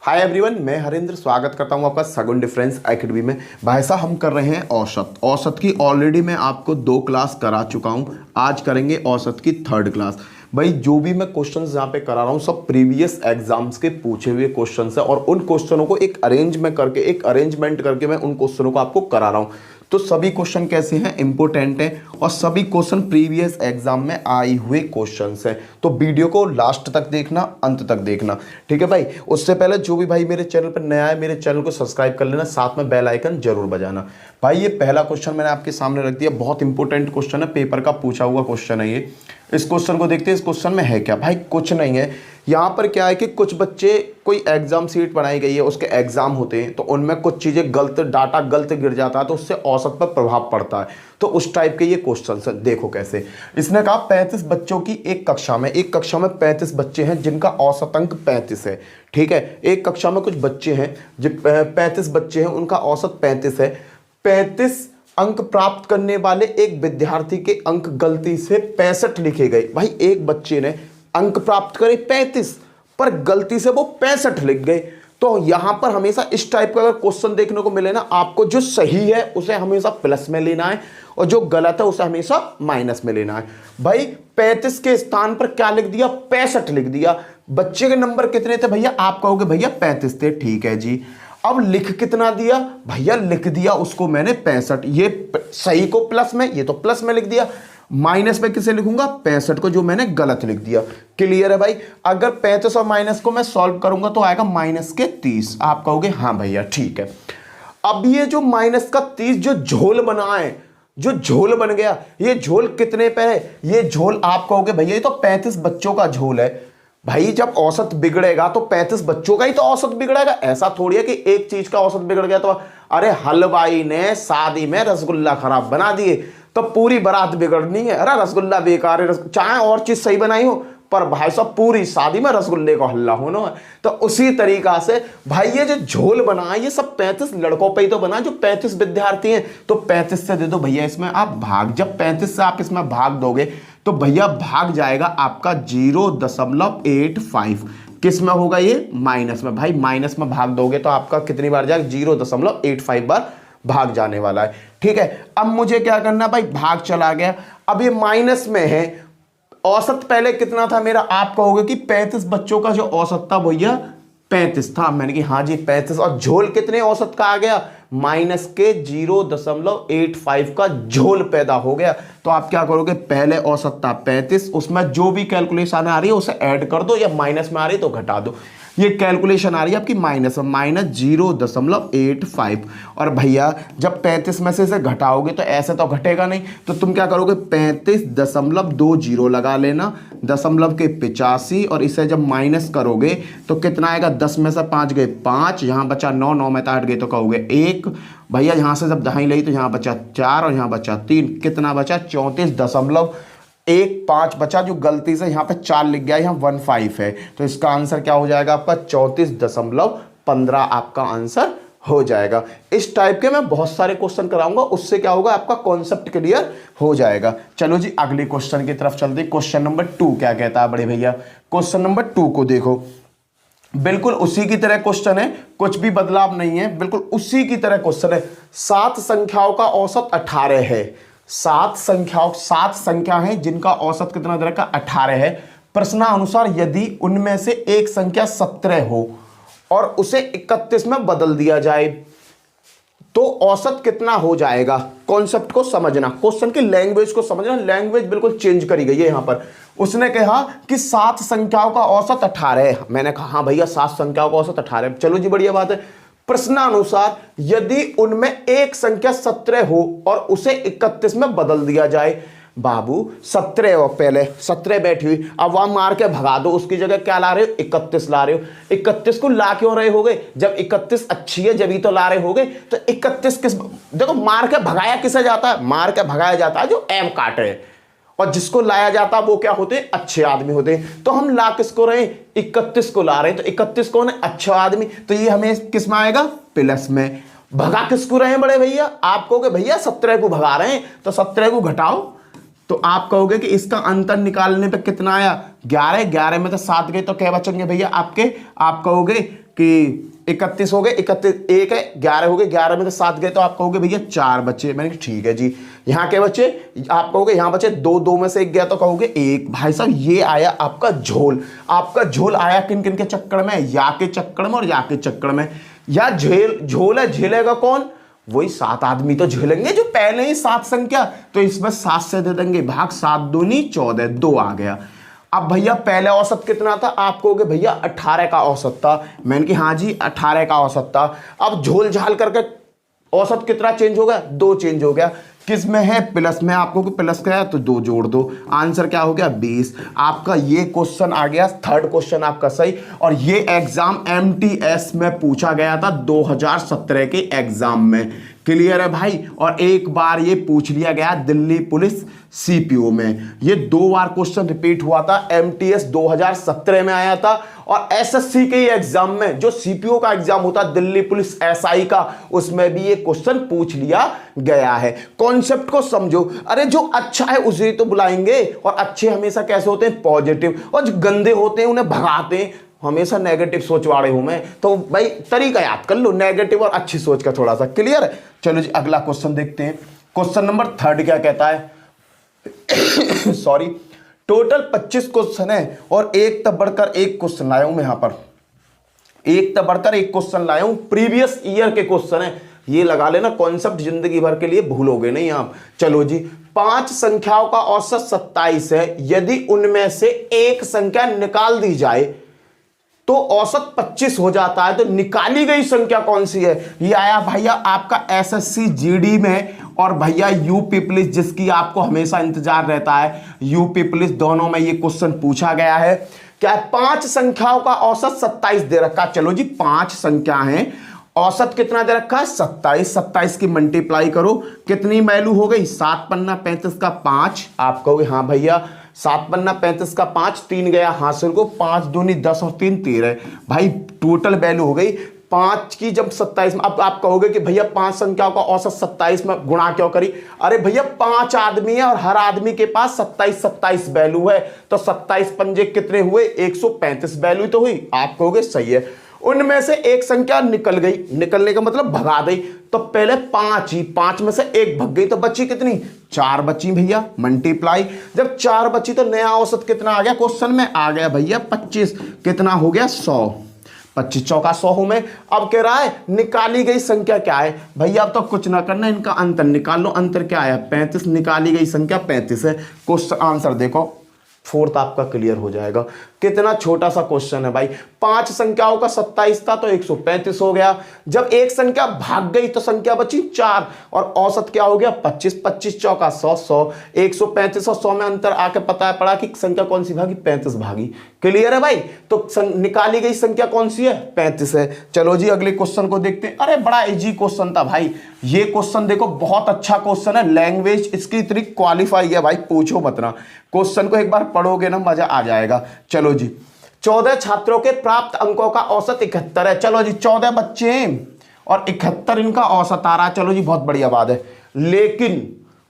Hi everyone, मैं हरेंद्र स्वागत करता हूं आपका सगुन डिफरेंस एकेडमी में। भाई साहब, हम कर रहे हैं औसत की। ऑलरेडी मैं आपको 2 क्लास करा चुका हूं। आज करेंगे औसत की 3rd क्लास। भाई जो भी मैं क्वेश्चंस यहाँ पे करा रहा हूँ सब प्रीवियस एग्जाम्स के पूछे हुए क्वेश्चंस है और उन क्वेश्चनों को एक अरेंजमेंट करके मैं उन क्वेश्चनों को आपको करा रहा हूँ। तो सभी क्वेश्चन कैसे हैं, इंपॉर्टेंट हैं और सभी क्वेश्चन प्रीवियस एग्जाम में आए हुए क्वेश्चंस हैं। तो वीडियो को लास्ट तक देखना, अंत तक देखना, ठीक है भाई। उससे पहले जो भी भाई मेरे चैनल पर नया है, मेरे चैनल को सब्सक्राइब कर लेना, साथ में बेल आइकन जरूर बजाना। भाई ये पहला क्वेश्चन मैंने आपके सामने रख दिया, बहुत इंपॉर्टेंट क्वेश्चन है, पेपर का पूछा हुआ क्वेश्चन है ये। इस क्वेश्चन को देखते हैं। इस क्वेश्चन में है क्या भाई, कुछ नहीं है। यहाँ पर क्या है कि कुछ बच्चे, कोई एग्जाम सीट बनाई गई है, उसके एग्जाम होते हैं तो उनमें कुछ चीजें गलत, डाटा गलत गिर जाता है तो उससे औसत पर प्रभाव पड़ता है। तो उस टाइप के ये क्वेश्चन है। देखो कैसे इसने कहा 35 बच्चों की एक कक्षा में 35 बच्चे हैं जिनका औसत अंक 35 है। ठीक है, एक कक्षा में कुछ बच्चे हैं, जो 35 बच्चे हैं, उनका औसत 35 है। 35 अंक प्राप्त करने वाले एक विद्यार्थी के अंक गलती से 65 लिखे गए। भाई एक बच्चे ने अंक प्राप्त करे 35 पर गलती से वो 65 लिख गए। तो यहां पर हमेशा इस टाइप का अगर क्वेश्चन देखने को मिले ना, आपको जो सही है उसे हमेशा प्लस में लेना है और जो गलत है उसे हमेशा माइनस में लेना है। भाई 35 के स्थान पर क्या लिख दिया, 65 लिख दिया। बच्चे के नंबर कितने थे भैया, आप कहोगे भैया 35 थे, ठीक है जी। अब लिख कितना दिया भैया, लिख दिया उसको मैंने 65। ये सही को प्लस में, ये तो प्लस में लिख दिया। माइनस में किसे लिखूंगा, 65 को, जो मैंने गलत लिख दिया। क्लियर है भाई। अगर 35 और माइनस को मैं सॉल्व करूंगा तो आएगा माइनस के 30। आप कहोगे हाँ भैया ठीक है। अब ये जो माइनस का 30 जो झोल बना है, जो झोल बन गया, ये झोल कितने पे है, ये झोल आप कहोगे भैया ये तो 35 बच्चों का झोल है। भाई जब औसत बिगड़ेगा तो 35 बच्चों का ही तो औसत बिगड़ेगा। ऐसा थोड़ी है कि एक चीज का औसत बिगड़ गया तो अरे हलवाई ने शादी में रसगुल्ला खराब बना दिए तो पूरी बारात बिगड़नी है। अरे रसगुल्ला बेकार है, चाहे और चीज सही बनाई हो पर भाई साहब पूरी शादी में रसगुल्ले का हल्ला होना है। तो उसी तरीका से भाई ये जो झोल बना है ये सब 35 लड़कों पे ही तो बना, जो 35 विद्यार्थी हैं। तो 35 से दे दो भैया इसमें आप भाग। जब 35 से आप इसमें भाग दोगे तो भैया भाग जाएगा आपका 0.85। किस में होगा ये, माइनस में। भाई माइनस में भाग दोगे तो आपका कितनी बार जाएगा, 0.85 बार भाग जाने वाला है। ठीक है, अब मुझे क्या करना भाई, भाग चला गया, अब ये माइनस में है। औसत पहले कितना था मेरा, आप कहोगे कि 35 बच्चों का जो औसत था भैया 35 था। मैंने कि हाँ जी 35, और झोल कितने औसत का आ गया, माइनस के 0.85 का झोल पैदा हो गया। तो आप क्या करोगे, पहले औसत था 35, उसमें जो भी कैलकुलेशन आ रही है उसे ऐड कर दो, या माइनस में आ रही है तो घटा दो। ये कैलकुलेशन आ रही है आपकी माइनस में, माइनस 0.85। और भैया जब 35 में से इसे घटाओगे तो ऐसे तो घटेगा नहीं, तो तुम क्या करोगे 35.20 लगा लेना, दशमलव के 85, और इसे जब माइनस करोगे तो कितना आएगा, 10 में से 5 गए 5, यहाँ बचा 9, 9 में 8 गए तो कहोगे 1। भैया यहाँ से जब दहाई ली तो यहाँ बचा 4 और यहाँ बचा 3, कितना बचा 34.15 बचा, जो गलती से यहाँ पे 4 लिख गया, यहाँ 15 है। तो इसका आंसर क्या हो जाएगा आपका 34.15 आपका आंसर हो जाएगा। इस टाइप के मैं बहुत सारे क्वेश्चन कराऊंगा, उससे क्या होगा आपका कॉन्सेप्ट क्लियर हो जाएगा। चलो जी अगले क्वेश्चन की तरफ चलते। क्वेश्चन नंबर 2 क्या कहता है बड़े भैया, क्वेश्चन नंबर 2 को देखो, बिल्कुल उसी की तरह क्वेश्चन है, कुछ भी बदलाव नहीं है, बिल्कुल उसी की तरह क्वेश्चन है। 7 संख्याओं का औसत 18 है। 7 संख्या है जिनका औसत कितना दे रखा, 18 है। प्रश्नानुसार यदि उनमें से एक संख्या 17 हो और उसे 31 में बदल दिया जाए तो औसत कितना हो जाएगा। कॉन्सेप्ट को समझना, क्वेश्चन की लैंग्वेज को समझना, लैंग्वेज बिल्कुल चेंज करी गई है यहां पर। उसने कहा कि 7 संख्याओं का औसत 18 है। मैंने कहा हाँ भैया 7 संख्याओं का औसत 18 है, चलो जी बढ़िया बात है। प्रश्नानुसार यदि उनमें एक संख्या 17 हो और उसे 31 में बदल दिया जाए। बाबू 17 हो, पहले 17 बैठी हुई, अब वहां मार के भगा दो, उसकी जगह क्या ला रहे हो, 31 ला रहे हो। 31 को ला क्यों रहे होगे, जब 31 अच्छी है जब ही तो ला रहे होगे। तो 31 किस, देखो मार के भगाया किसे जाता है, मार के भगाया जाता है जो एम काटे, और जिसको लाया जाता है वो क्या होते हैं, अच्छे आदमी होते हैं। तो हम ला किसको रहे, 31 को ला रहे हैं, तो 31 कौन है, अच्छा आदमी, तो ये हमें किस में आएगा, प्लस में। भगा किसको रहे हैं बड़े भैया, आप कहोगे भैया 17 को भगा रहे हैं, तो 17 को घटाओ तो आप कहोगे कि इसका अंतर निकालने पे कितना आया, 11। 11 में तो 7 गए तो क्या बचेंगे भैया आपके, आप कहोगे कि 31 हो गए, 31 एक है, 11 हो गए, 11 में से 7 गए तो आप कहोगे भैया 4 बचे। मैंने कहा ठीक है जी। यहाँ के बच्चे, आप कहोगे यहाँ बचे 2, 2 में से 1 गया तो कहोगे 1। भाई साहब ये आया आपका झोल। आपका झोल आया किन किन के चक्कर में? या के चक्कर में और या के चक्कर में। या झोल है, झेलेगा कौन? वही 7 आदमी तो झेलेंगे जो पहले ही 7 संख्या, तो इसमें 7 से दे देंगे भाग, 7 दूनी 14, 2 आ गया। अब भैया पहले औसत कितना था? आप कहोगे भैया 18 का औसत था। मैंने कि हाँ जी 18 का औसत था। अब झोल झाल करके औसत कितना चेंज हो गया? 2 चेंज हो गया। किस में है? प्लस में। आपको प्लस का है तो 2 जोड़ दो, आंसर क्या हो गया? 20। आपका ये क्वेश्चन आ गया, थर्ड क्वेश्चन आपका सही। और ये एग्जाम MTS में पूछा गया था 2017 के एग्जाम में। क्लियर है भाई? और एक बार ये पूछ लिया गया दिल्ली पुलिस CPO में। ये 2 बार क्वेश्चन रिपीट हुआ था। MTS 2017 में आया था और SSC के एग्जाम में, जो CPO का एग्जाम होता दिल्ली पुलिस SI का, उसमें भी ये क्वेश्चन पूछ लिया गया है। कॉन्सेप्ट को समझो। अरे जो अच्छा है उसे तो बुलाएंगे, और अच्छे हमेशा कैसे होते हैं? पॉजिटिव। और जो गंदे होते हैं उन्हें भगाते हैं। हमेशा नेगेटिव सोच वाले हूं मैं, तो भाई तरीका याद कर लो, नेगेटिव और अच्छी सोच का थोड़ा सा। क्लियर है? चलो जी अगला क्वेश्चन देखते हैं। क्वेश्चन नंबर 3 क्या कहता है? सॉरी, टोटल 25 क्वेश्चन है और एक तब बढ़कर एक क्वेश्चन लाया हूं मैं यहां पर। एक तब बढ़कर एक क्वेश्चन लाया हूं, प्रीवियस ईयर के क्वेश्चन है। ये लगा लेना, कॉन्सेप्ट जिंदगी भर के लिए भूलोगे नहीं आप। चलो जी, 5 संख्याओं का औसत 27 है। यदि उनमें से एक संख्या निकाल दी जाए तो औसत 25 हो जाता है। तो निकाली गई संख्या कौन सी है? ये आया भैया आपका SSC GD में, और भैया यूपी पुलिस, जिसकी आपको हमेशा इंतजार रहता है, यूपी पुलिस, दोनों में ये क्वेश्चन पूछा गया है। क्या 5 संख्याओं का औसत 27 दे रखा। चलो जी 5 संख्या है, औसत कितना दे रखा है? 27। 27 की मल्टीप्लाई करो, कितनी वैल्यू हो गई? 7 पन्ना 35 का 5। आप कहोगे हाँ भैया 7 पन्ना 35 का 5, 3 गया हासिल को, 5 दूनी 10 और 3 13। भाई टोटल वैल्यू हो गई 5 की जब 27 में। अब आप कहोगे कि भैया 5 संख्याओं का औसत 27 में गुणा क्यों करी? अरे भैया 5 आदमी है और हर आदमी के पास 27 वैल्यू है, तो 27 पंजे कितने हुए? 135 वैल्यू तो हुई। आप कहोगे सही है। उनमें से एक संख्या निकल गई, निकलने का मतलब भगा गई, तो पहले 5 ही, 5 में से एक भग गई तो बची कितनी? 4 बची भैया। मल्टीप्लाई, जब 4 बची तो नया औसत कितना आ गया? क्वेश्चन में आ गया भैया 25। कितना हो गया? 100। 25 चौका 100 में। अब कह रहा है निकाली गई संख्या क्या है? भैया अब तो कुछ ना करना, इनका अंतर निकाल लो। अंतर क्या है? 35। निकाली गई संख्या 35 है। क्वेश्चन आंसर देखो, 4th आपका क्लियर हो जाएगा। कितना छोटा सा क्वेश्चन है भाई। 5 संख्याओं का 27 था तो 135 हो गया। जब एक संख्या भाग गई तो संख्या बची 4, और औसत क्या हो गया? 25। 25 चौका 100, 100, 135 और 100 में अंतर आके पता पड़ा कि संख्या कौन सी भागी? 35 भागी। क्लियर है भाई? तो निकाली गई संख्या कौन सी है? 35 है। चलो जी अगले क्वेश्चन को देखते हैं। अरे बड़ा इजी क्वेश्चन था भाई ये क्वेश्चन। देखो बहुत अच्छा क्वेश्चन है, लैंग्वेज इसकी इतनी क्वालिफाई है भाई, पूछो मत ना। क्वेश्चन को एक बार पढ़ोगे ना मजा आ जाएगा। चलो जी, 14 छात्रों के प्राप्त अंकों का औसत 71 है। चलो जी 14 बच्चे हैं और 71 इनका औसत आ रहा है। चलो जी बहुत बढ़िया बात है। लेकिन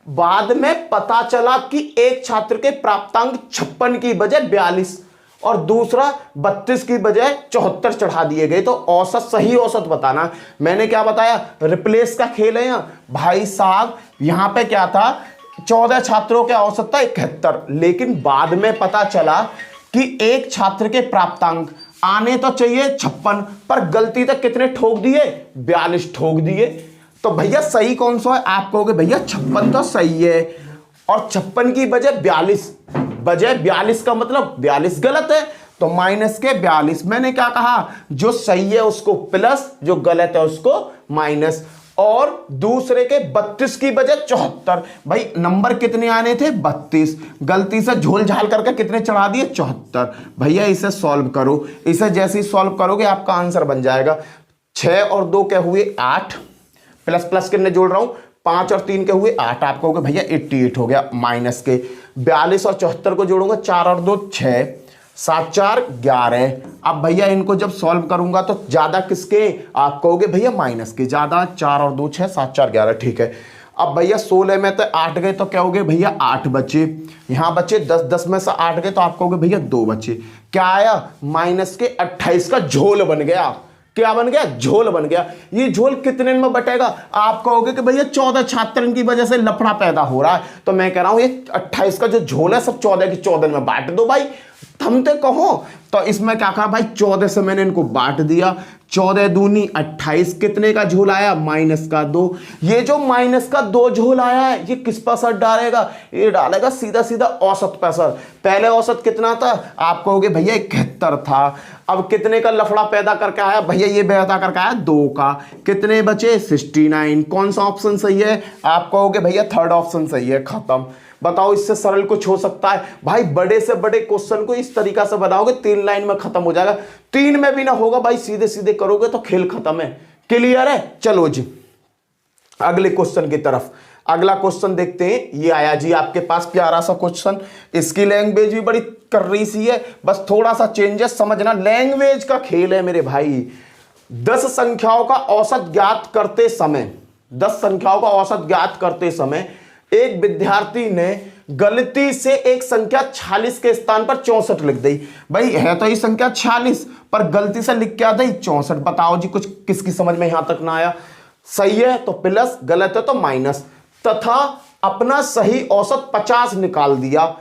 बाद में पता चला कि एक छात्र के प्राप्तांक 56 की बजाय 42 और दूसरा 32 की बजाय 74 चढ़ा दिए गए। तो औसत, सही औसत बताना। मैंने क्या बताया? रिप्लेस का खेल है यहाँ भाई साहब। यहां पे क्या था? 14 छात्रों के औसत था 71, लेकिन बाद में पता चला कि एक छात्र के प्राप्तांक आने तो चाहिए 56, पर गलती तक कितने ठोक दिए? 42 ठोक दिए। तो भैया सही कौन सा है? आप कहोगे भैया 56 तो सही है, और 56 की बजाय 42 का मतलब 42 गलत है, तो माइनस के 42। मैंने क्या कहा? जो सही है उसको प्लस, जो गलत है उसको माइनस। और दूसरे के 32 की बजाय 74। भाई नंबर कितने आने थे? 32, गलती से झोल झाल करके कितने चढ़ा दिए? 74। भैया इसे सॉल्व करो। इसे जैसे ही सॉल्व करोगे आपका आंसर बन जाएगा। 6 और 2 के हुए 8, प्लस प्लस कितने जोड़ रहा हूं? 5 और 3 के हुए 8। आप कहोगे भैया 88 हो गया। माइनस के 42 और 74 को जोड़ूंगा, 4 और 2 6, 7 4 11। अब भैया इनको जब सॉल्व करूंगा तो ज्यादा किसके? आप कहोगे भैया माइनस के ज्यादा। 4 और 2 6, 7 4 11। ठीक है। अब भैया 16 में तो 8 गए तो क्या हो गए भैया? 8 बचे। यहां बचे 10, 10 में से 8 गए तो आप कहोगे भैया 2 बचे। क्या आया? माइनस के 28 का झोल बन गया। क्या बन गया? झोल बन गया। ये झोल कितने में बटेगा? आप कहोगे कि भैया 14 छात्र की वजह से लफड़ा पैदा हो रहा है, तो मैं कह रहा हूं ये 28 का जो झोल है सब 14 की 14 में बांट दो भाई, थमते कहो। तो इसमें क्या कहा भाई, 14 से मैंने इनको बांट दिया, 14 दूनी 28, कितने का झोल आया? -2। ये जो -2 झोल आया है ये किस पर असर डालेगा? ये डालेगा सीधा सीधा औसत पर असर। पहले औसत कितना था? आप कहोगे भैया 71 था। अब कितने का लफड़ा पैदा करके आया भैया? ये पैदा करके आया 2 का। कितने बचे? 69। कौन सा ऑप्शन सही है? आप कहोगे भैया थर्ड ऑप्शन सही है। खत्म। बताओ इससे सरल कुछ हो सकता है? भाई बड़े से बड़े क्वेश्चन को इस तरीका से बनाओगे 3 लाइन में खत्म हो जाएगा। 3 में भी ना होगा भाई, सीधे सीधे करोगे तो खेल खत्म है। क्लियर है? चलो जी अगले क्वेश्चन की तरफ। अगला क्वेश्चन देखते हैं। ये आया जी आपके पास प्यारा सा क्वेश्चन। इसकी लैंग्वेज भी बड़ी कर्री सी है, बस थोड़ा सा चेंजेस समझना। लैंग्वेज का खेल है मेरे भाई। 10 संख्याओं का औसत ज्ञात करते समय 10 संख्याओं का औसत ज्ञात करते समय एक विद्यार्थी ने गलती से एक संख्या 46 के स्थान पर 64 लिख दी। भाई है तो ये संख्या 46 पर गलती से लिख क्या दी? 64। बताओ जी कुछ किसकी समझ में यहां तक ना आया? सही है तो प्लस, गलत है तो माइनस। तथा अपना सही औसत 50 निकाल दिया।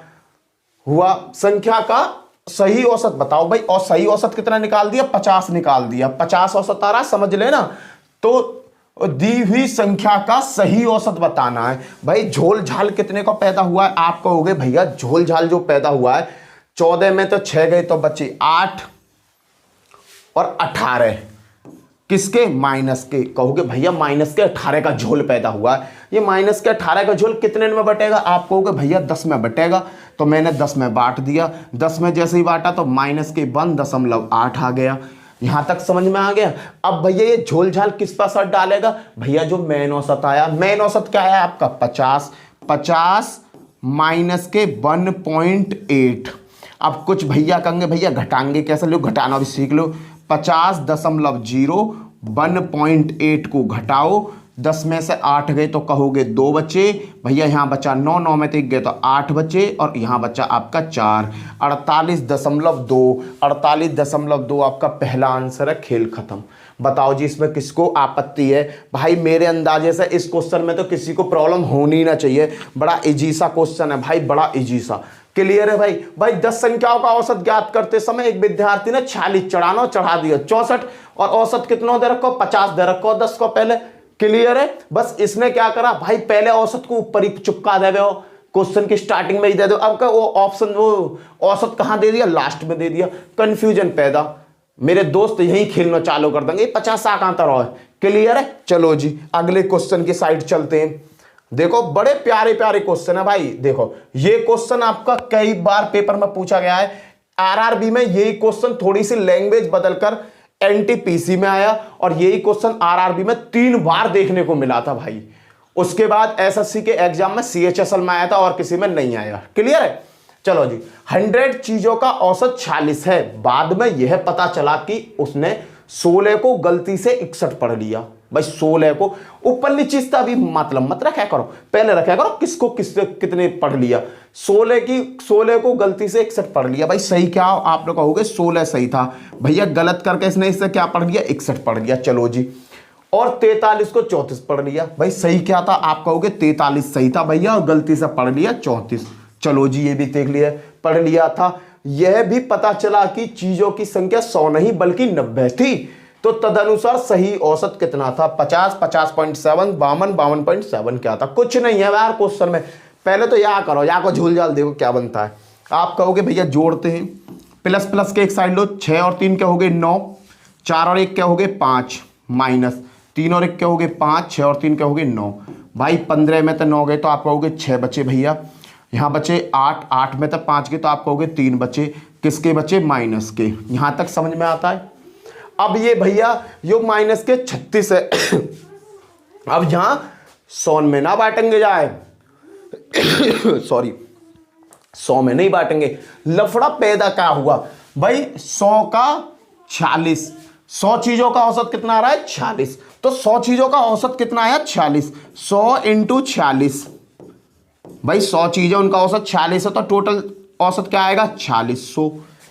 हुआ संख्या का सही औसत बताओ भाई, और सही औसत कितना निकाल दिया? 50 निकाल दिया। 50 औसत आ रहा, समझ लेना। तो दी हुई संख्या का सही औसत बताना है। भाई झोल झाल कितने का पैदा हुआ है? आप कहोगे भैया झोल झाल जो पैदा हुआ है 14 में तो 6 गए तो बचे 8 और 18 किसके? माइनस के। कहोगे भैया -18 का झोल पैदा हुआ है। ये -18 का झोल कितने में बटेगा? आप कहोगे भैया 10 में बटेगा। तो मैंने 10 में बांट दिया। 10 में जैसे ही बांटा तो -1.8 आ गया। यहां तक समझ में आ गया? अब भैया ये झोल झाल किस पर असर डालेगा? भैया जो मेन औसत आया, मेन औसत क्या है आपका? 50। 50 माइनस के 1.8। अब कुछ भैया कहेंगे भैया घटाएंगे कैसे? लो घटाना भी सीख लो। 50.0 1.8 को घटाओ, 10 में से 8 गए तो कहोगे 2 बचे। भैया यहाँ बचा 9, 9 में 3 गए तो 8 बचे, और यहाँ बचा आपका 4। 48.2। 48.2 आपका पहला आंसर है। खेल खत्म। बताओ जी इसमें किसको आपत्ति है? भाई मेरे अंदाजे से इस क्वेश्चन में तो किसी को प्रॉब्लम होनी ना चाहिए। बड़ा इजी सा क्वेश्चन है भाई, बड़ा इजी सा। क्लियर है भाई? भाई 10 संख्याओं का औसत ज्ञात करते समय एक विद्यार्थी ने 46 चढ़ा दिया 64, और औसत कितना दे रखो? 50 दे रखो 10 को पहले। क्लियर है? बस इसने क्या करा भाई, पहले औसत को ऊपर ही चुपका दे दो, क्वेश्चन की स्टार्टिंग में ही दे दो। अब का वो ऑप्शन, वो औसत कहां दे दिया? लास्ट में दे दिया। कंफ्यूजन पैदा। मेरे दोस्त यही खेलना चालू कर देंगे 50 कहां तरह है। क्लियर है? चलो जी अगले क्वेश्चन की साइड चलते हैं। देखो बड़े प्यारे प्यारे क्वेश्चन है भाई। देखो ये क्वेश्चन आपका कई बार पेपर में पूछा गया है। आरआरबी में यही क्वेश्चन थोड़ी सी लैंग्वेज बदलकर एनटीपीसी में आया, और यही क्वेश्चन आरआरबी में 3 बार देखने को मिला था भाई। उसके बाद एसएससी के एग्जाम में सीएचएसएल में आया था और किसी में नहीं आया। क्लियर है? चलो जी 100 चीजों का औसत 46 है। बाद में यह पता चला कि उसने 16 को गलती से 61 पढ़ लिया। भाई 16 को ऊपर नीचे भी मतलब मत रखा करो, पहले रखा करो किसको कितने पढ़ लिया। 16 को गलती से 61 पढ़ लिया। भाई सही क्या? आप लोग कहोगे 16 सही था। भैया गलत करके इसने इससे क्या पढ़ लिया? 61 पढ़ लिया। चलो जी, और 43 को 34 पढ़ लिया। भाई सही क्या था? आप कहोगे 43 सही था भैया, और गलती से पढ़ लिया 34। चलो जी ये भी देख लिया, पढ़ लिया था। यह भी पता चला कि चीजों की संख्या 100 नहीं बल्कि 90 थी। तो तदनुसार सही औसत कितना था? 50, 50.7, 52, 52.7 क्या था? कुछ नहीं है यार क्वेश्चन में। पहले तो या करो, या को झूल झाल देखो क्या बनता है। आप कहोगे भैया जोड़ते हैं, प्लस प्लस के एक साइड लो, 6 और 3 क्या हो गए? 9, 4 और 1 क्या हो गए? 5, माइनस 3 और 1 क्या हो गए? 5, 6 और 3 क्या हो गए? 9। भाई 15 में तो 9 गए तो आप कहोगे 6 बचे भैया। यहाँ बचे 8, 8 में तो 5 गए तो आप कहोगे 3 बचे। किसके बचे? माइनस के। यहाँ तक समझ में आता है? अब ये भैया यो माइनस के 36 है। अब यहां 100 में ना बांटेंगे जाए, सॉरी 100 में नहीं बांटेंगे। लफड़ा पैदा क्या हुआ भाई? 100 का 46, 100 चीजों का औसत कितना आ रहा है? 46। तो 100 चीजों का औसत कितना आया? 46। 100 इंटू 46। भाई 100 चीजें उनका औसत 46 है, तो टोटल औसत क्या आएगा? 4600।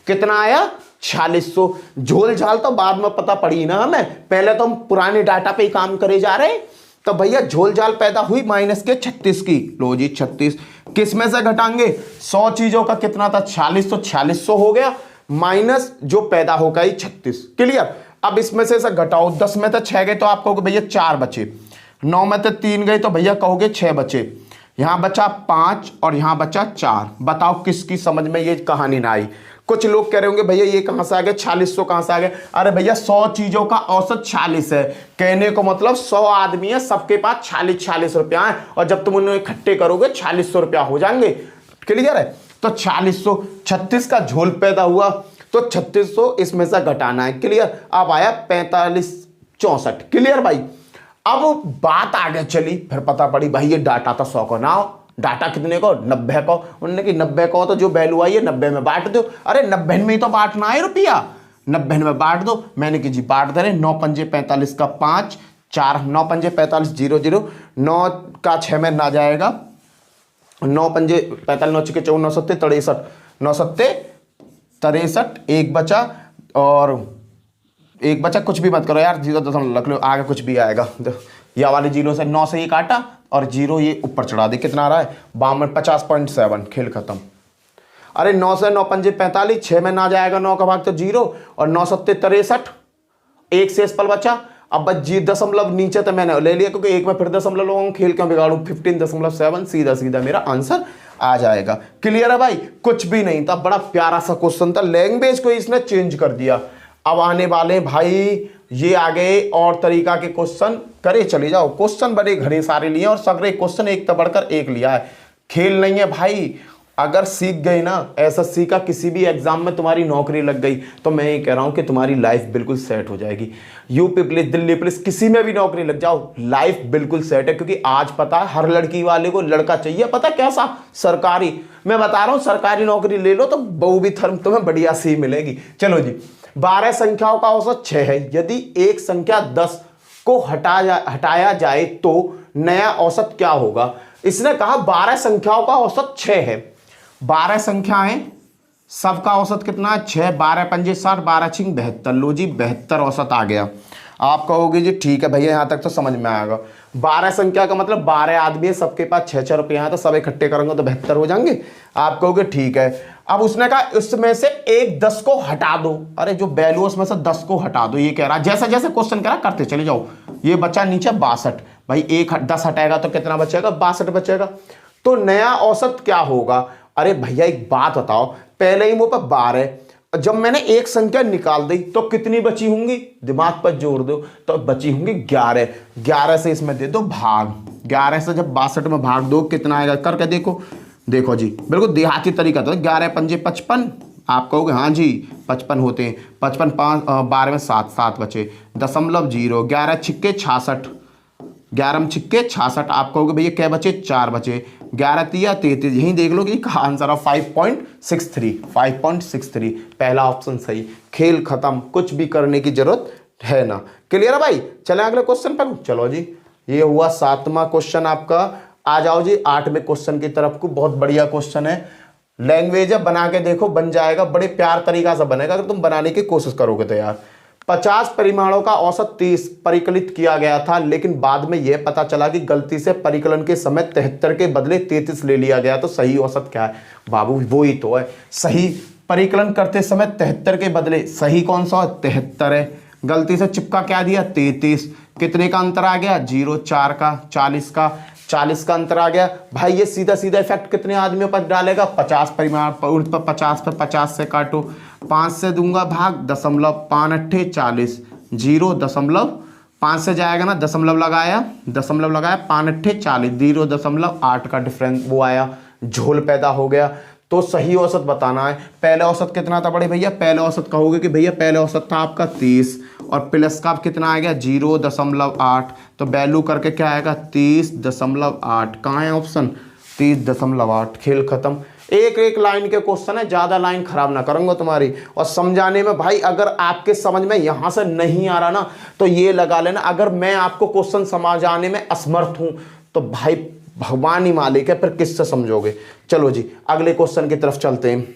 कितना आया? 4600। झोल झाल तो बाद में पता पड़ी ना हमें, पहले तो हम पुराने डाटा पे ही काम करे जा रहे हैं। तो भैया झोल झाल पैदा हुई माइनस के 36 की। लो जी 36 किस में से घटाएंगे, 100 चीजों का कितना था 46, तो 4600 हो गया, माइनस जो पैदा होगा ही 36। क्लियर। अब इसमें से घटाओ, 10 में तो 6 गए तो आप कहोगे भैया 4 बचे, 9 में तो 3 गए तो भैया कहोगे 6 बचे, यहां बचा 5 और यहां बचा 4। बताओ किसकी समझ में ये कहानी ना आई। कुछ लोग कह रहे होंगे भैया ये कहां से आ गए 4600 कहां से आ गए। अरे भैया 100 चीजों का औसत 46 है, कहने को मतलब 100 आदमी है, सबके पास 40-40 रुपया है, और जब तुम उन्हें इकट्ठे करोगे 4600 रुपया हो जाएंगे। क्लियर है। तो 4600, 36 का झोल पैदा हुआ तो 3600 इसमें से घटाना है। क्लियर। अब आया 4564। क्लियर भाई। अब बात आगे चली, फिर पता पड़ी भाई ये डाटा तो 100 को ना हो, डाटा कितने को 90 को। उन्होंने कि 90 को तो जो वैल्यू आई है 90 में बांट दो। अरे 90 में ही तो बांटना है रुपया, 90 में बांट दो। मैंने कि जी बांट दे रहे, 9 पंजे 45 का 5, 4 9 पंजे 45 0 0, 9 का 6 में ना जाएगा, 9 पंजे 45 9 6 14 9 7 63, 9 7 63, एक बचा, और एक बचा, कुछ भी मत करो यार, 0 रख लो, आगे कुछ भी आएगा। या वाले 0 से 9 से ये काटा और 0 ये ऊपर चढ़ा दे, कितना आ रहा है 52 50.7। खेल खत्म। अरे 9 से 9 पंजे 45, 6 में ना जाएगा, 9 का भाग तो 0, और 9 7 63, एक से पल बचा। अब बस जी दशमलव नीचे तो मैंने ले लिया, क्योंकि एक में फिर दशमलव लोगों खेल क्यों बिगाड़ू, 15.7 सीधा सीधा मेरा आंसर आ जाएगा। क्लियर है भाई। कुछ भी नहीं था, बड़ा प्यारा सा क्वेश्चन था, लैंग्वेज को इसने चेंज कर दिया। अब आने वाले भाई ये आ गए और तरीका के क्वेश्चन, करे चले जाओ। क्वेश्चन बड़े घड़े सारे लिए और सगरे क्वेश्चन एक तो बढ़कर एक लिया है, खेल नहीं है भाई। अगर सीख गए ना, एसएससी का किसी भी एग्जाम में तुम्हारी नौकरी लग गई, तो मैं ये कह रहा हूं कि तुम्हारी लाइफ बिल्कुल सेट हो जाएगी। यूपी पुलिस, दिल्ली पुलिस, किसी में भी नौकरी लग जाओ, लाइफ बिल्कुल सेट है। क्योंकि आज पता है हर लड़की वाले को लड़का चाहिए, पता कैसा, सरकारी। मैं बता रहा हूं सरकारी नौकरी ले लो तो बहू भी थर्म तुम्हें बढ़िया सी मिलेगी। चलो जी, 12 संख्याओं का औसत 6 है। यदि एक संख्या 10 को हटाया जाए तो नया औसत क्या होगा। इसने कहा 12 संख्याओं का औसत 6 है। 12 संख्याएं, सबका औसत कितना है 6, 12 पंजे 60, 12 छिंग 72। लो जी 72 औसत आ गया। आप कहोगे जी ठीक है भैया यहां तक तो समझ में आएगा। 12 संख्या का मतलब 12 आदमी है, सबके पास 6-6 रुपये हैं, तो सब इकट्ठे करेंगे तो 72 हो जाएंगे। आप कहोगे ठीक है। अब उसने कहा इसमें से एक 10 को हटा दो। अरे जो वैल्यू उसमें से 10 को हटा दो, ये कह रहा जैसे जैसे क्वेश्चन कह रहा करते चले जाओ। ये बचा नीचे 62, भाई एक 10 हटाएगा तो कितना बचेगा 62 बचेगा। तो नया औसत क्या होगा। अरे भैया एक बात बताओ, पहले ही मुंह पर 12, जब मैंने एक संख्या निकाल दी तो कितनी बची होंगी, दिमाग पर जोर दो, तो बची होंगी 11। 11 से इसमें दे दो भाग, 11 से जब 62 में भाग दो कितना आएगा करके देखो। देखो जी बिल्कुल देहाती तरीका था। 11 पंजे 55, आप कहोगे हाँ जी 55 होते हैं। 55 5 12 में 7 बचे, 0.0। 11 छिक्के 66, 11 में छिक्के 66। आप कहोगे भैया क्या बचे 4 बचे। 11 तिया 33, यही देख लो कि आंसर है 5.63। 5.63 पहला ऑप्शन सही। खेल खत्म, कुछ भी करने की जरूरत है ना। क्लियर है भाई। चले अगले क्वेश्चन पर। चलो जी ये हुआ 7वां क्वेश्चन आपका। आ जाओ जी 8वें क्वेश्चन की तरफ को। बहुत बढ़िया क्वेश्चन है, लैंग्वेज है, बना के देखो बन जाएगा। बड़े प्यार तरीका से बनेगा अगर तुम बनाने की कोशिश करोगे तो यार। 50 परिमाणों का औसत 30 परिकलित किया गया था, लेकिन बाद में यह पता चला कि गलती से परिकलन के समय 73 के बदले 33 ले लिया गया। तो सही औसत क्या है बाबू, वो ही तो है सही। परिकलन करते समय 73 के बदले सही कौन सा 73 है, गलती से चिपका क्या दिया 33। कितने का अंतर आ गया 0, 4 का, 40 का, 40 का अंतर आ गया। भाई ये सीधा सीधा इफेक्ट कितने आदमियों पर डालेगा 50 परिमाण पर 50 पे 50 से काटो, 5 से दूंगा भाग, 0.5 40, 0.5 से जाएगा ना, दशमलव लगाया 5 40, 0.8 का डिफरेंस वो आया, झोल पैदा हो गया। तो सही औसत बताना है। पहले औसत कितना था बड़े भैया, पहले औसत कहोगे कि भैया पहले औसत था आपका 30 और प्लस का कितना आएगा 0.8। तो वैल्यू करके क्या आएगा 30.8। कहाँ है ऑप्शन 30.8। खेल खत्म। एक एक लाइन के क्वेश्चन है, ज्यादा लाइन खराब ना करूंगा तुम्हारी। और समझाने में भाई अगर आपके समझ में यहां से नहीं आ रहा ना तो ये लगा लेना, अगर मैं आपको क्वेश्चन समझाने में असमर्थ हूं तो भाई भगवान ही मालिक है, फिर किससे समझोगे। चलो जी अगले क्वेश्चन की तरफ चलते हैं।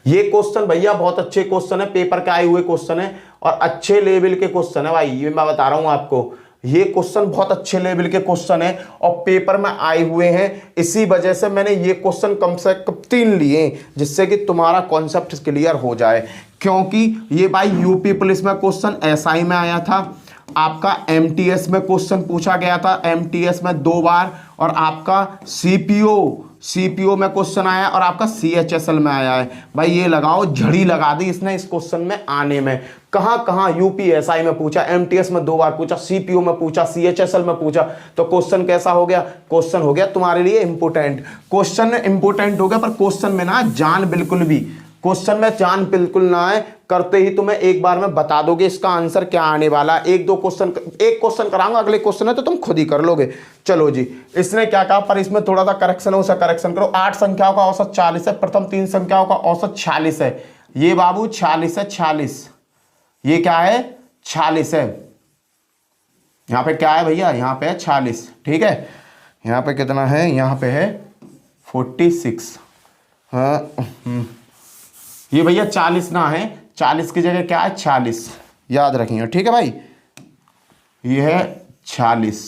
ये क्वेश्चन भैया बहुत अच्छे क्वेश्चन है, पेपर के आए हुए क्वेश्चन है और अच्छे लेवल के क्वेश्चन है भाई, ये मैं बता रहा हूं आपको। ये क्वेश्चन बहुत अच्छे लेवल के क्वेश्चन है और पेपर में आए हुए हैं, इसी वजह से मैंने ये क्वेश्चन कम से कम 3 लिए जिससे कि तुम्हारा कॉन्सेप्ट क्लियर हो जाए। क्योंकि ये भाई यूपी पुलिस में क्वेश्चन एसआई में आया था, आपका एमटीएस में क्वेश्चन पूछा गया था, एमटीएस में 2 बार, और आपका सीपीओ में क्वेश्चन आया और आपका सीएचएसएल में आया है। भाई ये लगाओ, झड़ी लगा दी इसने इस क्वेश्चन में आने में। कहां कहां यूपीएसआई में पूछा, एमटीएस में 2 बार पूछा, सीपीओ में पूछा, सीएचएसएल में पूछा, तो क्वेश्चन कैसा हो गया? क्वेश्चन हो गया तुम्हारे लिए इंपोर्टेंट। क्वेश्चन इंपोर्टेंट हो गया, पर क्वेश्चन में ना जान बिल्कुल ना है, करते ही तुम्हें एक बार में बता दोगे इसका आंसर क्या आने वाला। एक क्वेश्चन कराऊंगा, अगले क्वेश्चन है तो तुम खुद ही कर लोगे। चलो जी, इसने क्या कहा, पर इसमें थोड़ा सा करेक्शन है, उसे करेक्शन करो। 8 संख्याओं का औसत 40 है, प्रथम 3 संख्याओं का औसत 46 है। ये बाबू 46 है, 46, ये क्या है? 46 है। यहां पे क्या है भैया? यहां पे है 46, ठीक है। यहां पे कितना है? यहां पे है 46। हाँ, ये भैया 40 ना है, 40 की जगह क्या है? 46, याद रखिए, ठीक है भाई। ये है 46,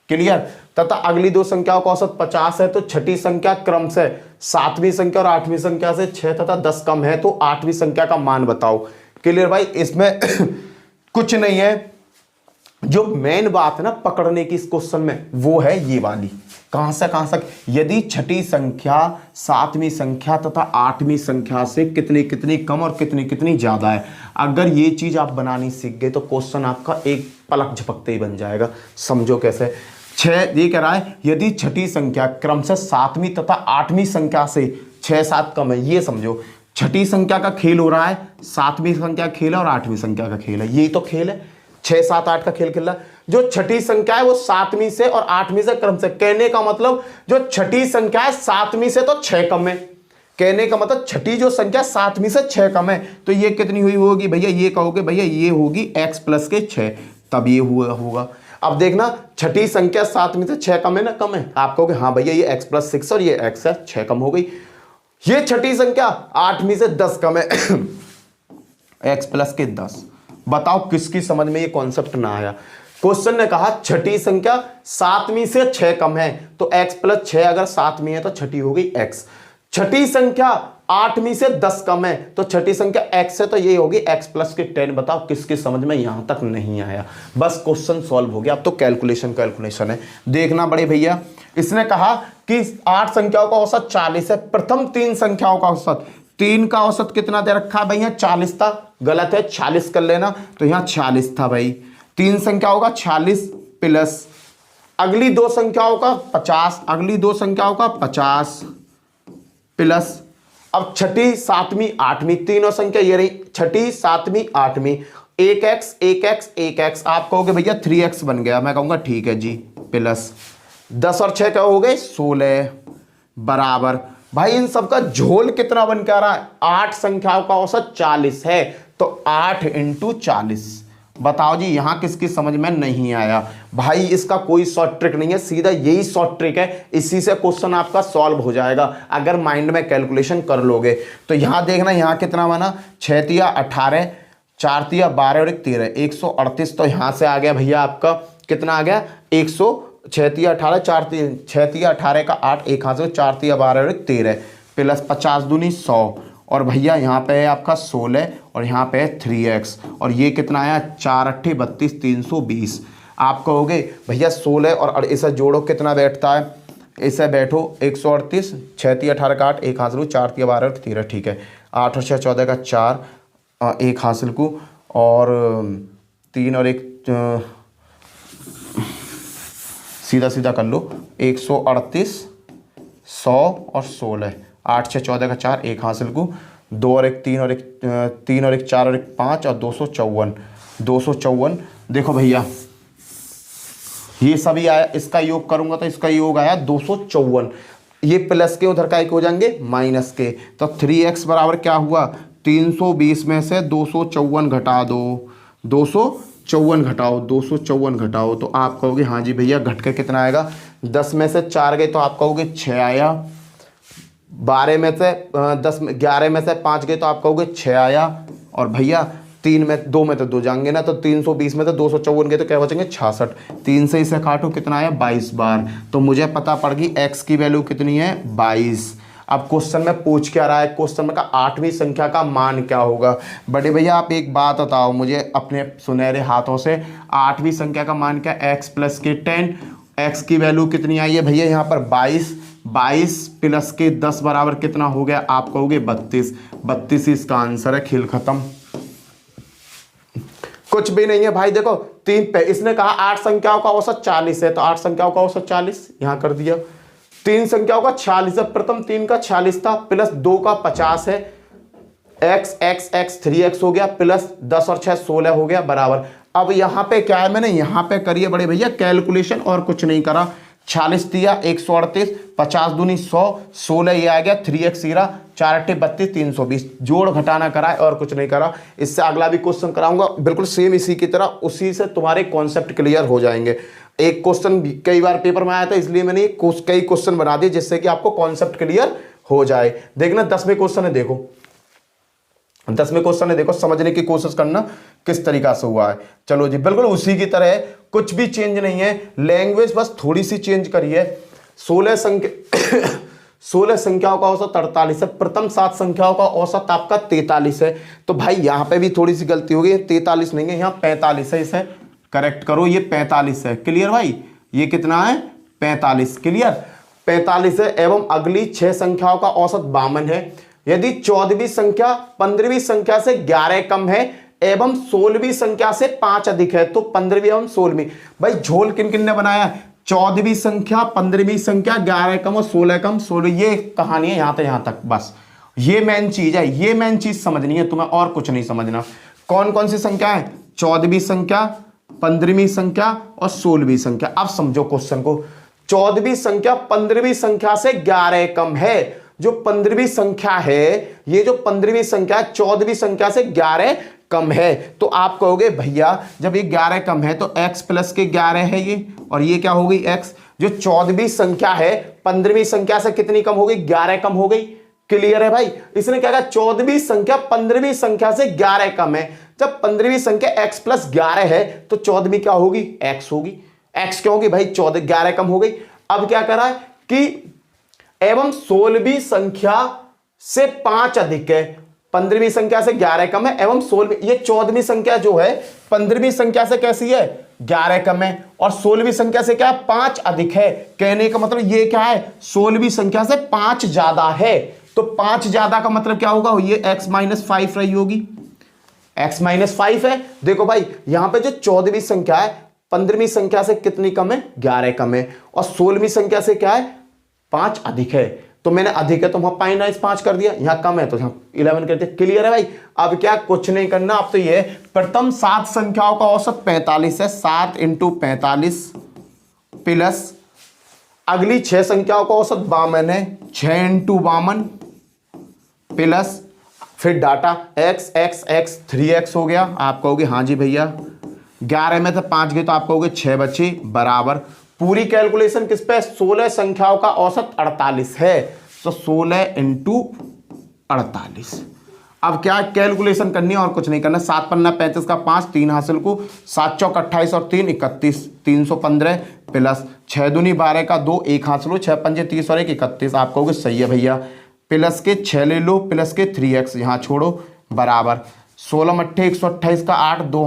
क्लियर। तथा अगली 2 संख्याओं का औसत 50 है, तो छठी संख्या क्रम से 7वीं संख्या और 8वीं संख्या से 6 तथा 10 कम है, तो 8वीं संख्या का मान बताओ। क्लियर भाई, इसमें कुछ नहीं है। जो मेन बात है ना पकड़ने की इस क्वेश्चन में, वो है ये वाली, कहां से यदि छठी संख्या 7वीं संख्या तथा 8वीं संख्या से कितनी कितनी कम और कितनी कितनी ज्यादा है। अगर ये चीज आप बनानी सीख गए तो क्वेश्चन आपका एक पलक झपकते ही बन जाएगा। समझो कैसे। ये कह रहा है यदि छठी संख्या क्रम से 7वीं तथा 8वीं संख्या से 6-7 कम है। ये समझो, छठी संख्या का खेल हो रहा है, 7वीं संख्या का खेल है और 8वीं संख्या का खेल है। यही तो खेल है, 6, 7, 8 का खेल खेल रहा है। जो छठी संख्या है वो 7वीं से और 8वीं से क्रम से, कहने का मतलब जो छठी संख्या है 7वीं से तो 6 कम है। कहने का मतलब छठी जो संख्या 7वीं से 6 कम है, तो ये कितनी हुई होगी भैया? ये कहोगे भैया ये होगी x प्लस के 6, तब ये होगा। अब देखना, छठी संख्या 7वीं से 6 कम है ना? कम है। आप कहोगे हाँ भैया ये x प्लस 6 और ये x है 6 कम हो गई। ये छठी संख्या 8वीं से 10 कम है x प्लस के 10। बताओ किसकी समझ में ये कॉन्सेप्ट ना आया? क्वेश्चन ने कहा छठी संख्या 7वीं से 6 कम है, तो x प्लस 6 अगर 7वीं है तो छठी हो गई x। छठी संख्या 8वीं से 10 कम है, तो छठी संख्या x है, तो ये होगी x प्लस के 10। बताओ किसकी समझ में यहां तक नहीं आया? बस क्वेश्चन सॉल्व हो गया। अब तो कैलकुलेशन है। देखना बड़े भैया, इसने कहा कि 8 संख्याओं का औसत 40 है, प्रथम 3 संख्याओं का औसत, 3 का औसत कितना दे रखा है भैया? 40 था, गलत है, 46 कर लेना, तो यहां 46 था भाई। 3 संख्याओं का 40 प्लस अगली 2 संख्याओं का 50, अगली 2 संख्याओं का 50 प्लस अब छठी 7वीं 8वीं तीनों संख्या ये रही, छठी 7वीं 8वीं, 1x 1x 1x। आप कहोगे भैया 3x बन गया, मैं कहूंगा ठीक है जी, प्लस 10 और 6 क्या हो गए? 16 बराबर। भाई इन सबका झोल कितना बन के आ रहा है? 8 संख्याओं का औसत 40 है, तो 8 × 40। बताओ जी यहां किसकी समझ में नहीं आया? भाई इसका कोई शॉर्ट ट्रिक नहीं है, सीधा यही शॉर्ट ट्रिक है, इसी से क्वेश्चन आपका सॉल्व हो जाएगा अगर माइंड में कैलकुलेशन कर लोगे। तो यहां देखना, यहां कितना बना? 6 तिया 18, 4 तिया 12 और 1 13, 138। तो यहां से आ गया भैया आपका कितना आ गया? 6 तिया 18, 6 तिया 18 का 8, 1 हाथ से 4 तिया 12 और 1 13 प्लस 50 दूनी 100, और भैया यहाँ पे है आपका 16 और यहाँ पे है 3x, और ये कितना आया? 4 8 32 320। आप कहोगे भैया 16 और इसे जोड़ो कितना बैठता है? इसे बैठो 138, 6 तिया 18 का 8, 1 हासिल को 4 तिया 12 और 13, ठीक है। 8 और 6 14 का 4, 1 हासिल को और 3 और 1 सीधा सीधा कर लो, 138, 100 और 16, 8 6 14 का 4, 1 हासिल को 2 और 1 3 और 1 3 और 1 4 और 1 5 और 254। देखो भैया ये सभी आया, इसका योग करूंगा तो इसका योग आया 254। ये प्लस के उधर का एक हो जाएंगे माइनस के, तो 3x बराबर क्या हुआ? 320 में से 254 घटा दो, 254 घटाओ, 254 घटाओ, तो आप कहोगे हाँ जी भैया घट के कितना आएगा? 10 में से 4 गए तो आप कहोगे 6 आया, 12 में से 10 में 11 में से 5 गए तो आप कहोगे 6 आया। और भैया 3 में 2 में तो 2 जाएंगे ना, तो 320 में तो 254 गए तो क्या बचेंगे 66। 3 से इसे काटो कितना आया 22 बार। तो मुझे पता पड़ गई x की वैल्यू कितनी है 22। अब क्वेश्चन में पूछ क्या रहा है, क्वेश्चन में का 8वीं संख्या का मान क्या होगा। बड़े भैया आप एक बात बताओ मुझे अपने सुनहरे हाथों से, 8वीं संख्या का मान क्या, x प्लस के 10, x की वैल्यू कितनी आई है भैया यहाँ पर 22, 22 प्लस के 10 बराबर कितना हो गया, आप कहोगे 32। 32 इसका आंसर है, खेल खत्म। कुछ भी नहीं है भाई, देखो 3 पे इसने कहा 8 संख्याओं का औसत 40 है, तो 8 संख्याओं का औसत 40 यहां कर दिया। 3 संख्याओं का 46 है, प्रथम 3 का 46 था, प्लस 2 का 50 है, x x x 3x हो गया, प्लस 10 और 6 16 हो गया बराबर। अब यहां पे क्या है, मैंने यहां पे करिए बड़े भैया कैलकुलेशन और कुछ नहीं करा। 46 दिया 138, 50 दूनी 100, 16 ये आ गया, 3x हीरा, 4 8 32, 320, जोड़ घटाना करा है और कुछ नहीं करा। इससे अगला भी क्वेश्चन कराऊंगा बिल्कुल सेम इसी की तरह, उसी से तुम्हारे कॉन्सेप्ट क्लियर हो जाएंगे। एक क्वेश्चन कई बार पेपर में आया था इसलिए मैंने कई क्वेश्चन बना दिए जिससे कि आपको कॉन्सेप्ट क्लियर हो जाए। देखना 10वें क्वेश्चन है, देखो 10वें क्वेश्चन है, देखो समझने की कोशिश करना किस तरीका से हुआ है। चलो जी बिल्कुल उसी की तरह है, कुछ भी चेंज नहीं है, लैंग्वेज बस थोड़ी सी चेंज करिए। 16 संख्याओं का औसत 48 है, प्रथम 7 संख्याओं का औसत आपका 43 है। तो भाई यहां पे भी थोड़ी सी गलती हो गई, 43 नहीं है, यहाँ 45 है, इसे करेक्ट करो, ये 45 है। क्लियर भाई, ये कितना है 45, क्लियर 45 है। एवं अगली 6 संख्याओं का औसत 52 है। यदि 14वीं संख्या 15वीं संख्या से 11 कम है एवं 16वीं संख्या से 5 अधिक है, तो 15वीं एवं 16वीं, भाई झोल किन किन ने बनाया, 14वीं संख्या 15वीं संख्या 11 कम और 16 कम 16, ये कहानी है यहां तक बस। ये मेन चीज है, ये मेन चीज समझनी है तुम्हें और कुछ नहीं समझना। कौन कौन सी संख्या है, 14वीं संख्या, 15वीं संख्या और 16वीं संख्या। अब समझो क्वेश्चन को, 14वीं संख्या 15वीं संख्या से 11 कम है। जो 15वीं संख्या है, ये जो 15वीं संख्या 14वीं संख्या से 11 कम है, तो आप कहोगे भैया जब ये 11 कम है तो x प्लस के 11 है ये, और ये क्या हो गई x। जो 14वीं संख्या है 15वीं संख्या से कितनी कम हो गई, 11 कम हो गई। क्लियर है भाई, इसने क्या कहा 14वीं संख्या 15वीं संख्या से 11 कम है। जब 15वीं संख्या x प्लस 11 है तो 14वीं क्या होगी, x होगी। x क्या होगी भाई, 14 11 कम हो गई। अब क्या करा है कि एवं 16वीं संख्या से 5 अधिक है, 15वीं संख्या से 11 कम है एवं 16वीं, ये 14वीं संख्या जो है 15वीं संख्या से कैसी है 11 कम है, और 16वीं संख्या से क्या है 5 अधिक है। कहने का मतलब ये क्या है, 16वीं संख्या से 5 ज्यादा है। तो 5 ज्यादा का मतलब क्या होगा, ये x माइनस 5 रही होगी, x माइनस 5 है। देखो भाई यहां पे जो 14वीं संख्या है 15वीं संख्या से कितनी कम है, 11 कम है, और 16वीं संख्या से क्या है 5 अधिक है। तो मैंने अधिक है तो वहां माइनस 5 कर दिया, यहां कम है तो यहां 11 कर दिया। क्लियर है भाई, अब क्या कुछ नहीं करना, अब तो ये प्रथम 7 संख्याओं का औसत 45 है, 7 इंटू 45 प्लस अगली 6 संख्याओं का औसत 52 है, 6 इंटू 52 प्लस फिर data x x x 3x हो गया। आप कहोगे हाँ जी भैया, 11 में से 5 गए तो आप कहोगे 6 बचे बराबर। पूरी कैलकुलेशन किस पे, 16 संख्याओं का औसत 48 है, तो 16 इंटू 48। अब क्या कैलकुलेशन करनी है और कुछ नहीं करना, 7 पन्ना 35 का 5, 3 हासिल को, 7 चौक 28 और 3 31, 315 प्लस 6 दूनी 12 का 2, 1 हासिल हो, 6 पंजे 30 और 1 31। आप कहोगे सही है भैया, प्लस के 6 ले लो, प्लस के 3x यहाँ छोड़ो बराबर 16 मट्ठे 128 का 8, 2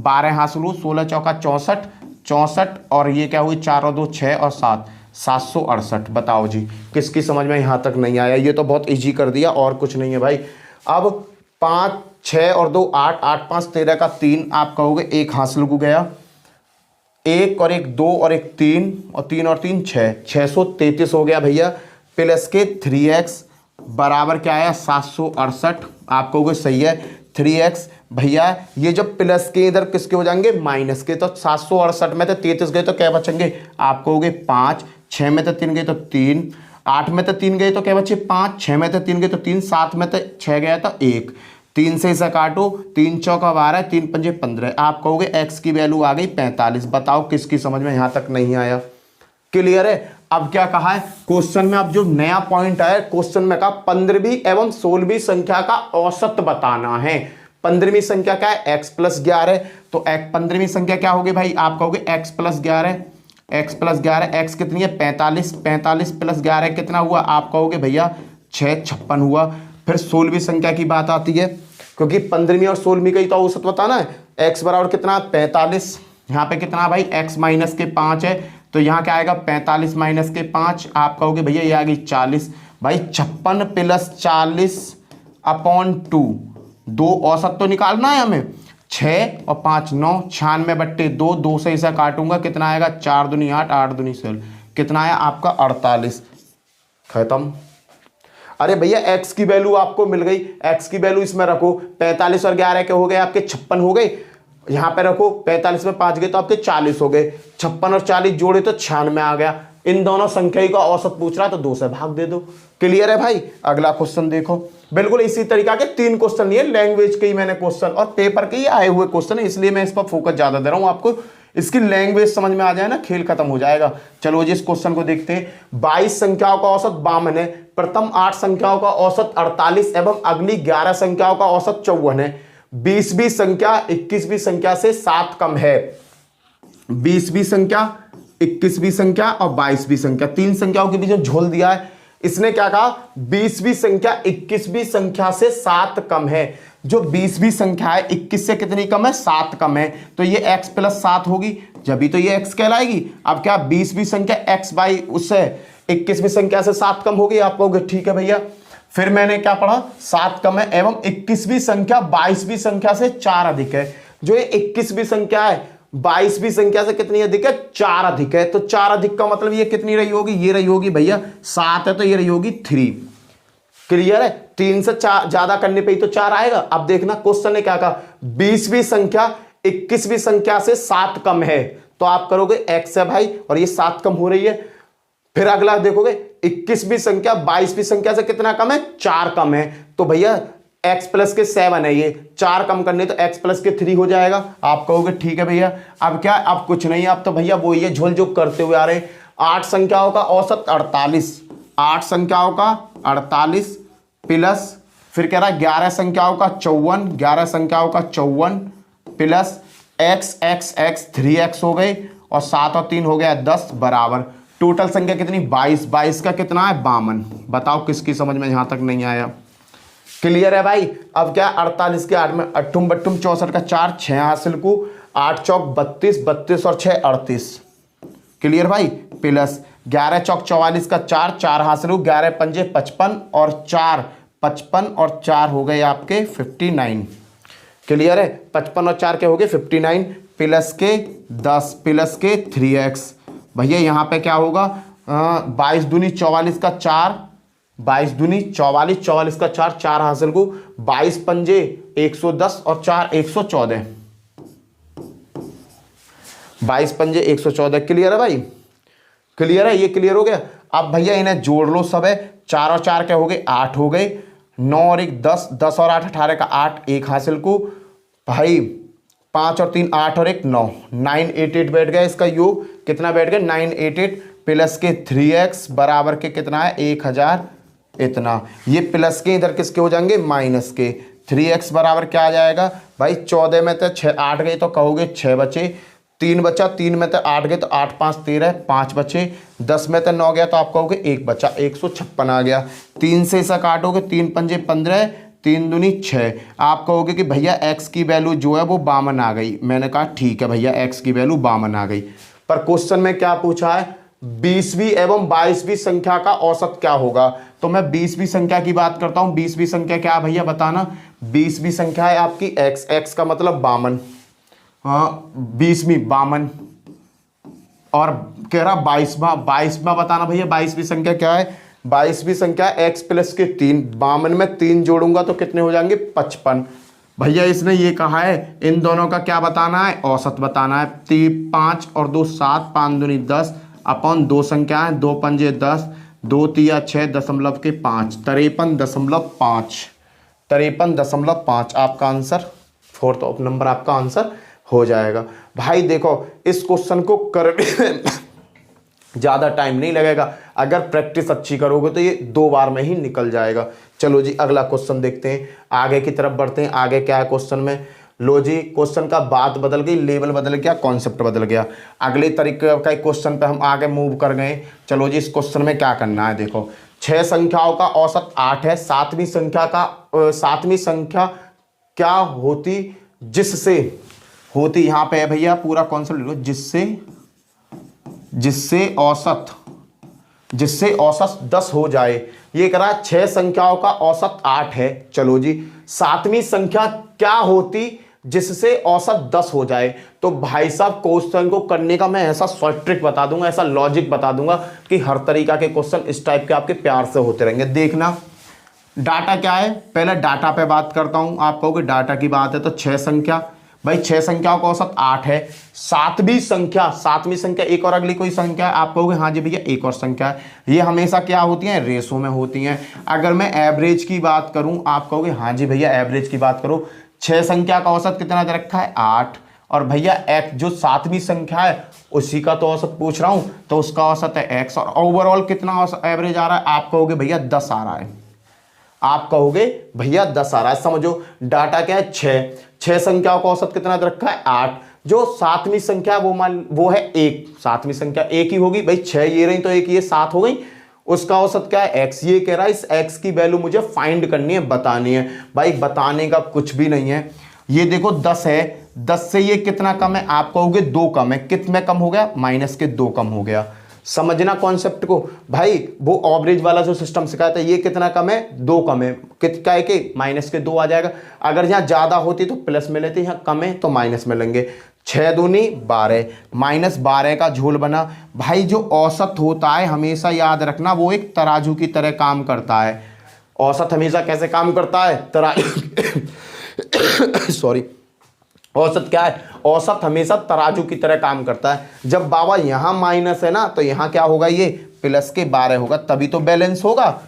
12 हासिल हो, 16 चौका 64, 64 और ये क्या हुई 4 और 2 6 और 7 768। बताओ जी किसकी समझ में यहाँ तक नहीं आया, ये तो बहुत इजी कर दिया और कुछ नहीं है भाई। अब 5 6 और 2 8, 8 5 13 का 3, आप कहोगे 1 हासिल को गया, 1 और 1 2 और 1 3 और 3 और 3 6, 633 हो गया भैया, प्लस के 3x बराबर क्या आया 768। आप कहोगे सही है 3x भैया, ये जब प्लस के इधर किसके हो जाएंगे माइनस के, तो 768 में तो 33 गए तो क्या बचेंगे, आप कहोगे 5, 6 में तो 3 गए तो 3, 8 में तो 3 गए तो क्या बचे 5, 6 में तो 3 गए तो 3, 7 में तो 6 गया तो 1, 3 से इसे काटो, 3 चौका 12, 3 पंजे 15। आप कहोगे x की वैल्यू आ गई 45। बताओ किसकी समझ में यहाँ तक नहीं आया। क्लियर है। अब क्या कहा है क्वेश्चन में, अब जो नया पॉइंट है क्वेश्चन में कहा 15वीं एवं 16वीं संख्या का औसत बताना है। 15वीं संख्या क्या है x प्लस 11, तो 15वीं संख्या क्या होगी भाई, आप कहोगे x plus 11, x plus 11, x कितनी है 45, 45 प्लस 11 कितना हुआ, आप कहोगे भैया 6 56 हुआ। फिर 16वीं संख्या की बात आती है, क्योंकि 15वीं और 16वीं का ही तो औसत बताना है। x बराबर कितना 45, यहाँ पे कितना भाई x माइनस के 5 है, तो यहाँ क्या आएगा 45 माइनस के 5, आप कहोगे भैया ये आ गई 40। भाई 56 प्लस 40 अपॉन 2, दो औसत तो निकालना है हमें, 6 और 5 9, 96/2, 2 से इसे काटूंगा कितना आएगा 4 दूनी 8, 8 दूनी 16, कितना आया आपका 48, खत्म। अरे भैया x की वैल्यू आपको मिल गई, x की वैल्यू इसमें रखो, 45 और 11 के हो गए आपके 56 हो गए, यहाँ पे रखो 45 में 5 गए तो आपके 40 हो गए, 56 और 40 जोड़े तो 96 आ गया। इन दोनों संख्या का औसत पूछ रहा है तो 2 से भाग दे दो। क्लियर है भाई। अगला क्वेश्चन देखो, बिल्कुल इसी तरीका के 3 क्वेश्चन लिए, लैंग्वेज के ही मैंने क्वेश्चन और पेपर के ही आए हुए क्वेश्चन है, इसलिए मैं इस पर फोकस ज्यादा दे रहा हूं, आपको इसकी लैंग्वेज समझ में आ जाए ना, खेल खत्म हो जाएगा। चलो जिस क्वेश्चन को देखते हैं, 22 संख्याओं का औसत 52 है, प्रथम 8 संख्याओं का औसत 48 एवं अगली 11 संख्याओं का औसत 54 है। 20वीं संख्या 21वीं संख्या से 7 कम है। 20वीं संख्या, 21वीं संख्या और 22वीं संख्या, 3 संख्याओं के बीच में झोल दिया है। इसने क्या कहा, 20वीं संख्या 21वीं संख्या से 7 कम है। जो 20वीं संख्या है 21 से कितनी कम है, 7 कम है, तो ये x प्लस 7 होगी, जब भी तो ये x कहलाएगी। अब क्या 20वीं संख्या x बाई उससे 21वीं संख्या से 7 कम होगी, आप कहोगे ठीक है भैया। फिर मैंने क्या पढ़ा, 7 कम है एवं 21वीं संख्या 22वीं संख्या से 4 अधिक है। जो ये 21वीं संख्या है 22वीं संख्या से कितनी अधिक है, 4 अधिक है। तो 4 अधिक का मतलब ये कितनी रही होगी, ये रही होगी भैया 7 है तो ये रही होगी 3। क्लियर है। 3 से ज्यादा करने पे ही तो 4 आएगा। अब देखना क्वेश्चन ने क्या कहा, 20वीं संख्या 21वीं संख्या से 7 कम है, तो आप करोगे x है भाई और ये 7 कम हो रही है। फिर अगला देखोगे 21वीं संख्या 22वीं संख्या से कितना कम है, 4 कम है, तो भैया x प्लस के 7 है, ये 4 कम करने तो x प्लस के 3 हो जाएगा। आप कहोगे ठीक है भैया। अब क्या, अब कुछ नहीं, अब तो भैया वो ये झोल जो करते हुए आ रहे। 8 संख्याओं का औसत 48, 8 संख्याओं का 48 प्लस फिर कह रहा है 11 संख्याओं का 54, 11 संख्याओं का 54 प्लस x 3x हो गई और 7 और 3 हो गया 10 बराबर टोटल संख्या कितनी 22, 22 का कितना है 52। बताओ किसकी समझ में यहां तक नहीं आया। क्लियर है भाई। अब क्या 48 के 8 में 8 बट्टुम 64 का 4, 6 हासिल को 8 चौक 32, 32 और 6 38। क्लियर भाई। प्लस 11 चौक 44 का 4, 4 हासिल को 11 पंजे 55 और 4 55 और 4 हो गए आपके 59। क्लियर है। 55 और 4 के हो गए 59 प्लस के 10 प्लस के 3x। भैया यहाँ पे क्या होगा 22 दूनी 44 का 4, 22 दूनी 44, 44 का 4, 4 हासिल को 22 पंजे 110 और 4 114, 22 पंजे 114। क्लियर है भाई। क्लियर है, ये क्लियर हो गया। अब भैया इन्हें जोड़ लो सब है, 4 और 4 के हो गए 8 हो गए, 9 और 1 10, 10 और 8 18 का 8, 1 हासिल को भाई 5 और 3 8 और 1 9, 988 बैठ गया। इसका योग कितना बैठ गया 988 प्लस के 3x बराबर के कितना है 1000 इतना। ये प्लस के इधर किसके हो जाएंगे माइनस के। 3x बराबर क्या आ जाएगा भाई 14 में तो 6 8 गए तो कहोगे 6 बचे, 3 बचा, 3 में तो 8 गए तो 8 5 13, 5 बचे, 10 में तो 9 गया तो आप कहोगे 1 बचा, 156 आ गया। 3 से ऐसा काटोगे 3 पंजे 15, 3 दूनी 6। आप कहोगे कि भैया x की वैल्यू जो है वो 52 आ गई। मैंने कहा ठीक है भैया x की वैल्यू 52 आ गई। पर क्वेश्चन में क्या पूछा है 20वीं एवं 22वीं संख्या का औसत क्या होगा। तो मैं 20वीं संख्या की बात करता हूं। 20वीं संख्या क्या है भैया बताना। 20वीं संख्या है आपकी x, x का मतलब 52, हाँ 20वीं 52 और कह रहा 22वां बताना भैया 22वीं संख्या क्या है। 22वीं संख्या x प्लस के 3, 52 में 3 जोड़ूंगा तो कितने हो जाएंगे 55। भैया इसने ये कहा है इन दोनों का क्या बताना है औसत बताना है। 5 और 2 7, 5 दूनी 10 अपॉन 2 संख्या है 2 पंजे 10, 2 तिया 6 दशमलव के 5, 53.5, 53.5 आपका आंसर, 4th नंबर आपका आंसर हो जाएगा। भाई देखो इस क्वेश्चन को करने ज़्यादा टाइम नहीं लगेगा, अगर प्रैक्टिस अच्छी करोगे तो ये 2 बार में ही निकल जाएगा। चलो जी अगला क्वेश्चन देखते हैं, आगे की तरफ बढ़ते हैं। आगे क्या है क्वेश्चन में, लो जी क्वेश्चन का बात बदल गई, लेवल बदल गया, कॉन्सेप्ट बदल गया। अगले तरीके का क्वेश्चन पे हम आगे मूव कर गए। चलो जी इस क्वेश्चन में क्या करना है, देखो 6 संख्याओं का औसत 8 है, सातवीं संख्या क्या होती जिससे होती, यहाँ पे है भैया पूरा कॉन्सेप्ट ले लो, जिससे औसत 10 हो जाए। ये कह रहा है 6 संख्याओं का औसत 8 है। चलो जी सातवीं संख्या क्या होती जिससे औसत 10 हो जाए। तो भाई साहब क्वेश्चन को करने का मैं ऐसा शॉर्ट ट्रिक बता दूंगा, ऐसा लॉजिक बता दूंगा कि हर तरीका के क्वेश्चन इस टाइप के आपके प्यार से होते रहेंगे। देखना डाटा क्या है, पहले डाटा पे बात करता हूं। आप कहोगे डाटा की बात है तो 6 संख्या, भाई 6 संख्याओं का औसत 8 है। सातवीं संख्या एक और अगली कोई संख्या है, आप कहोगे हाँ जी भैया एक और संख्या है। ये हमेशा क्या होती हैं, रेशो में होती हैं। अगर मैं एवरेज की बात करूं, आप कहोगे हाँ जी भैया एवरेज की बात करो। 6 संख्या का औसत कितना दे रखा है, 8, और भैया x जो सातवीं संख्या है उसी का तो औसत पूछ रहा हूं, तो उसका औसत है x, और ओवरऑल कितना एवरेज आ रहा है, आप कहोगे भैया 10 आ रहा है। आप कहोगे भैया 10 आ रहा है। समझो डाटा क्या है, 6 संख्याओं का औसत कितना दे रखा है, 8। जो सातवीं संख्या वो है 1, सातवीं संख्या 1 ही होगी भाई, 6 ये रही तो 1 ये 7 हो गई। उसका औसत क्या है, x। ये कह रहा है इस x की वैल्यू मुझे फाइंड करनी है, बतानी है। भाई बताने का कुछ भी नहीं है। ये देखो 10 है, 10 से ये कितना कम है, आप कहोगे 2 कम है। कितने कम हो गया, -2 कम हो गया। समझना कॉन्सेप्ट को भाई, वो एवरेज वाला जो सिस्टम सिखाया था, ये कितना कम है, 2 कम है। कितना है कि -2 आ जाएगा। अगर यहाँ ज्यादा होती तो प्लस में लेते, यहाँ कम है तो माइनस में लेंगे। 6 दूनी 12, -12 का झोल बना। भाई जो औसत होता है हमेशा याद रखना वो एक तराजू की तरह काम करता है। औसत हमेशा कैसे काम करता है, सॉरी, औसत क्या है, औसत हमेशा तराजू की तरह काम करता है। जब बाबा यहां माइनस है ना, तो यहां क्या होगा, ये +12 होगा, तभी तो बैलेंस होगा।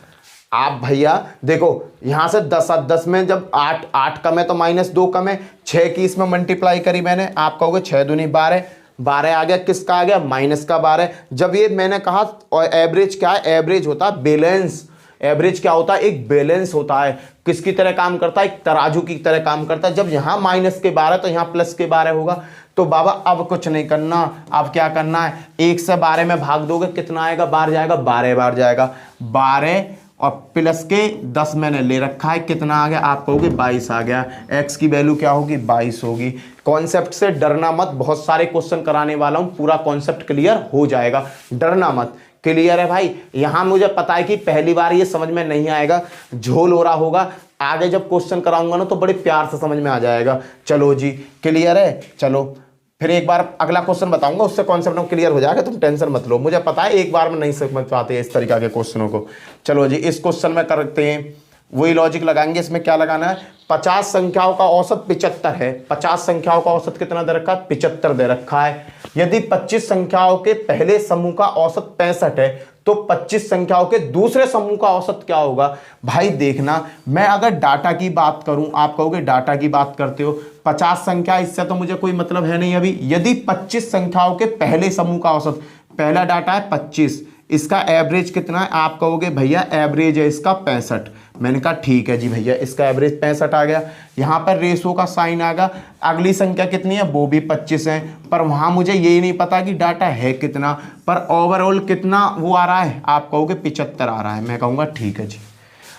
आप भैया देखो यहां से 10 में जब 8 कम है तो -2 कम है। 6 की इसमें मल्टीप्लाई करी मैंने, आप कहोगे 6 दूनी 12 आ गया, किसका आ गया, माइनस का 12। जब ये मैंने कहा और एवरेज क्या है, एवरेज होता है बैलेंस। एवरेज क्या होता है, एक बैलेंस होता है। किसकी तरह काम करता है, एक तराजू की तरह काम करता है। जब यहां -12 तो यहां +12 होगा। तो बाबा अब कुछ नहीं करना, अब क्या करना है, 1 से 12 में भाग दोगे, कितना आएगा, बार जाएगा, 12 बार जाएगा। 12 और +10 मैंने ले रखा है, कितना आ गया, आप कहोगे 22 आ गया। x की वैल्यू क्या होगी, 22 होगी। कॉन्सेप्ट से डरना मत, बहुत सारे क्वेश्चन कराने वाला हूं, पूरा कॉन्सेप्ट क्लियर हो जाएगा, डरना मत। क्लियर है भाई। यहां मुझे पता है कि पहली बार ये समझ में नहीं आएगा, झोल हो रहा होगा, आगे जब क्वेश्चन कराऊंगा ना तो बड़े प्यार से समझ में आ जाएगा। चलो जी क्लियर है। चलो फिर एक बार अगला क्वेश्चन बताऊंगा, उससे कॉन्सेप्ट में क्लियर हो जाएगा, तुम टेंशन मत लो। मुझे पता है एक बार में नहीं समझ पाते इस तरीका के क्वेश्चनों को। चलो जी इस क्वेश्चन में करते हैं, वही लॉजिक लगाएंगे। इसमें क्या लगाना है, 50 संख्याओं का औसत 75 है। 50 संख्याओं का औसत कितना दे रखा है, 75 दे रखा है। यदि 25 संख्याओं के पहले समूह का औसत 65 है, तो 25 संख्याओं के दूसरे समूह का औसत क्या होगा। भाई देखना, मैं अगर डाटा की बात करूं, आप कहोगे डाटा की बात करते हो, 50 संख्या, इससे तो मुझे कोई मतलब है नहीं अभी। यदि 25 संख्याओं के पहले समूह का औसत, पहला डाटा है 25, इसका एवरेज कितना है, आप कहोगे भैया एवरेज है इसका 65। मैंने कहा ठीक है जी भैया, इसका एवरेज 65 आ गया। यहाँ पर रेशो का साइन आ गया। अगली संख्या कितनी है, वो भी 25 है, पर वहाँ मुझे यही नहीं पता कि डाटा है कितना, पर ओवरऑल कितना वो आ रहा है, आप कहोगे 75 आ रहा है। मैं कहूँगा ठीक है जी,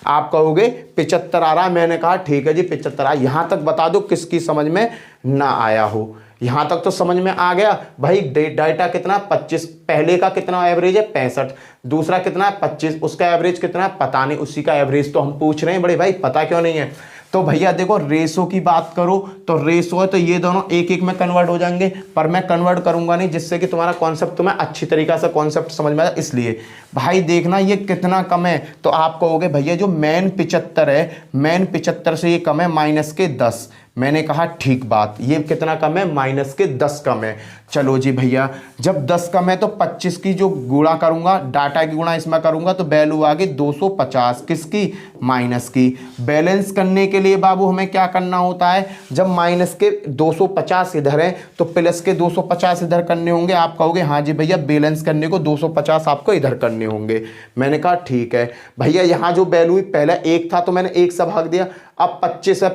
आप कहोगे 75 आ रहा है। मैंने कहा ठीक है जी 75 आ। यहाँ तक बता दो किसकी समझ में ना आया हो, यहाँ तक तो समझ में आ गया। भाई डाटा कितना, 25, पहले का कितना एवरेज है 65, दूसरा कितना है 25, उसका एवरेज कितना है पता नहीं, उसी का एवरेज तो हम पूछ रहे हैं बड़े भाई, पता क्यों नहीं है। तो भैया देखो रेशो की बात करो तो रेशो है तो ये दोनों एक एक में कन्वर्ट हो जाएंगे, पर मैं कन्वर्ट करूंगा नहीं, जिससे कि तुम्हारा कॉन्सेप्ट तुम्हें अच्छी तरीका से कॉन्सेप्ट समझ में आए। इसलिए भाई देखना ये कितना कम है, तो आप कहोगे भैया जो मेन 75 है, मेन 75 से ये कम है -10। मैंने कहा ठीक बात, ये कितना कम है, माइनस के 10 कम है। चलो जी भैया, जब 10 कम है तो 25 की जो गुणा करूंगा, डाटा की गुणा इसमें करूंगा तो वैल्यू आ गई 250, किसकी, माइनस की। बैलेंस करने के लिए बाबू हमें क्या करना होता है, जब माइनस के 250 इधर है तो प्लस के 250 इधर करने होंगे। आप कहोगे हाँ जी भैया, बैलेंस करने को 250 आपको इधर करने होंगे। मैंने कहा ठीक है भैया, यहाँ जो वैल्यू पहले 1 था तो मैंने 1 से भाग दिया, अब 25 है,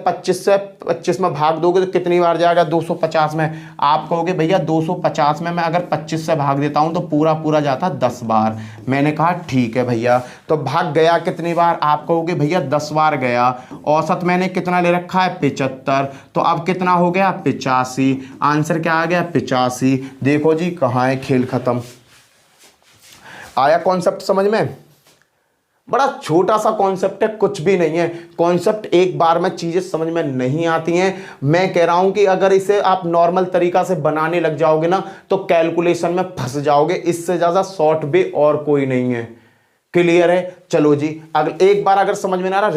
25 में भाग दोगे तो कितनी बार जाएगा, 250 में। आप कहोगे भैया 250 में मैं अगर 25 से भाग देता हूं तो पूरा पूरा जाता 10 बार। मैंने कहा ठीक है भैया, तो भाग गया कितनी बार, आप कहोगे भैया 10 बार गया। औसत मैंने कितना ले रखा है, 75, तो अब कितना हो गया, 85। आंसर क्या आ गया, 85। देखो जी कहाँ है खेल खत्म। आया कॉन्सेप्ट समझ में? बड़ा छोटा सा कॉन्सेप्ट है, कुछ भी नहीं है। कॉन्सेप्ट एक बार में चीजें समझ में नहीं आती हैं। मैं कह रहा हूं कि अगर इसे आप नॉर्मल तरीका से बनाने लग जाओगे ना तो कैलकुलेशन में फंस जाओगे। इससे ज्यादा शॉर्ट वे और कोई नहीं है। क्लियर है? चलो जी, अगर एक बार अगर समझ में ना आ रहा,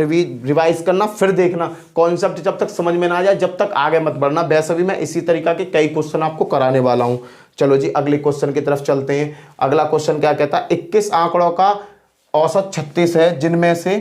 रिवाइज करना, फिर देखना। कॉन्सेप्ट जब तक समझ में ना आ जाए जब तक आगे मत बढ़ना। वैसे भी मैं इसी तरीका के कई क्वेश्चन आपको कराने वाला हूं। चलो जी अगले क्वेश्चन की तरफ चलते हैं। अगला क्वेश्चन क्या कहता है, 21 आंकड़ों का औसत 36 है जिनमें से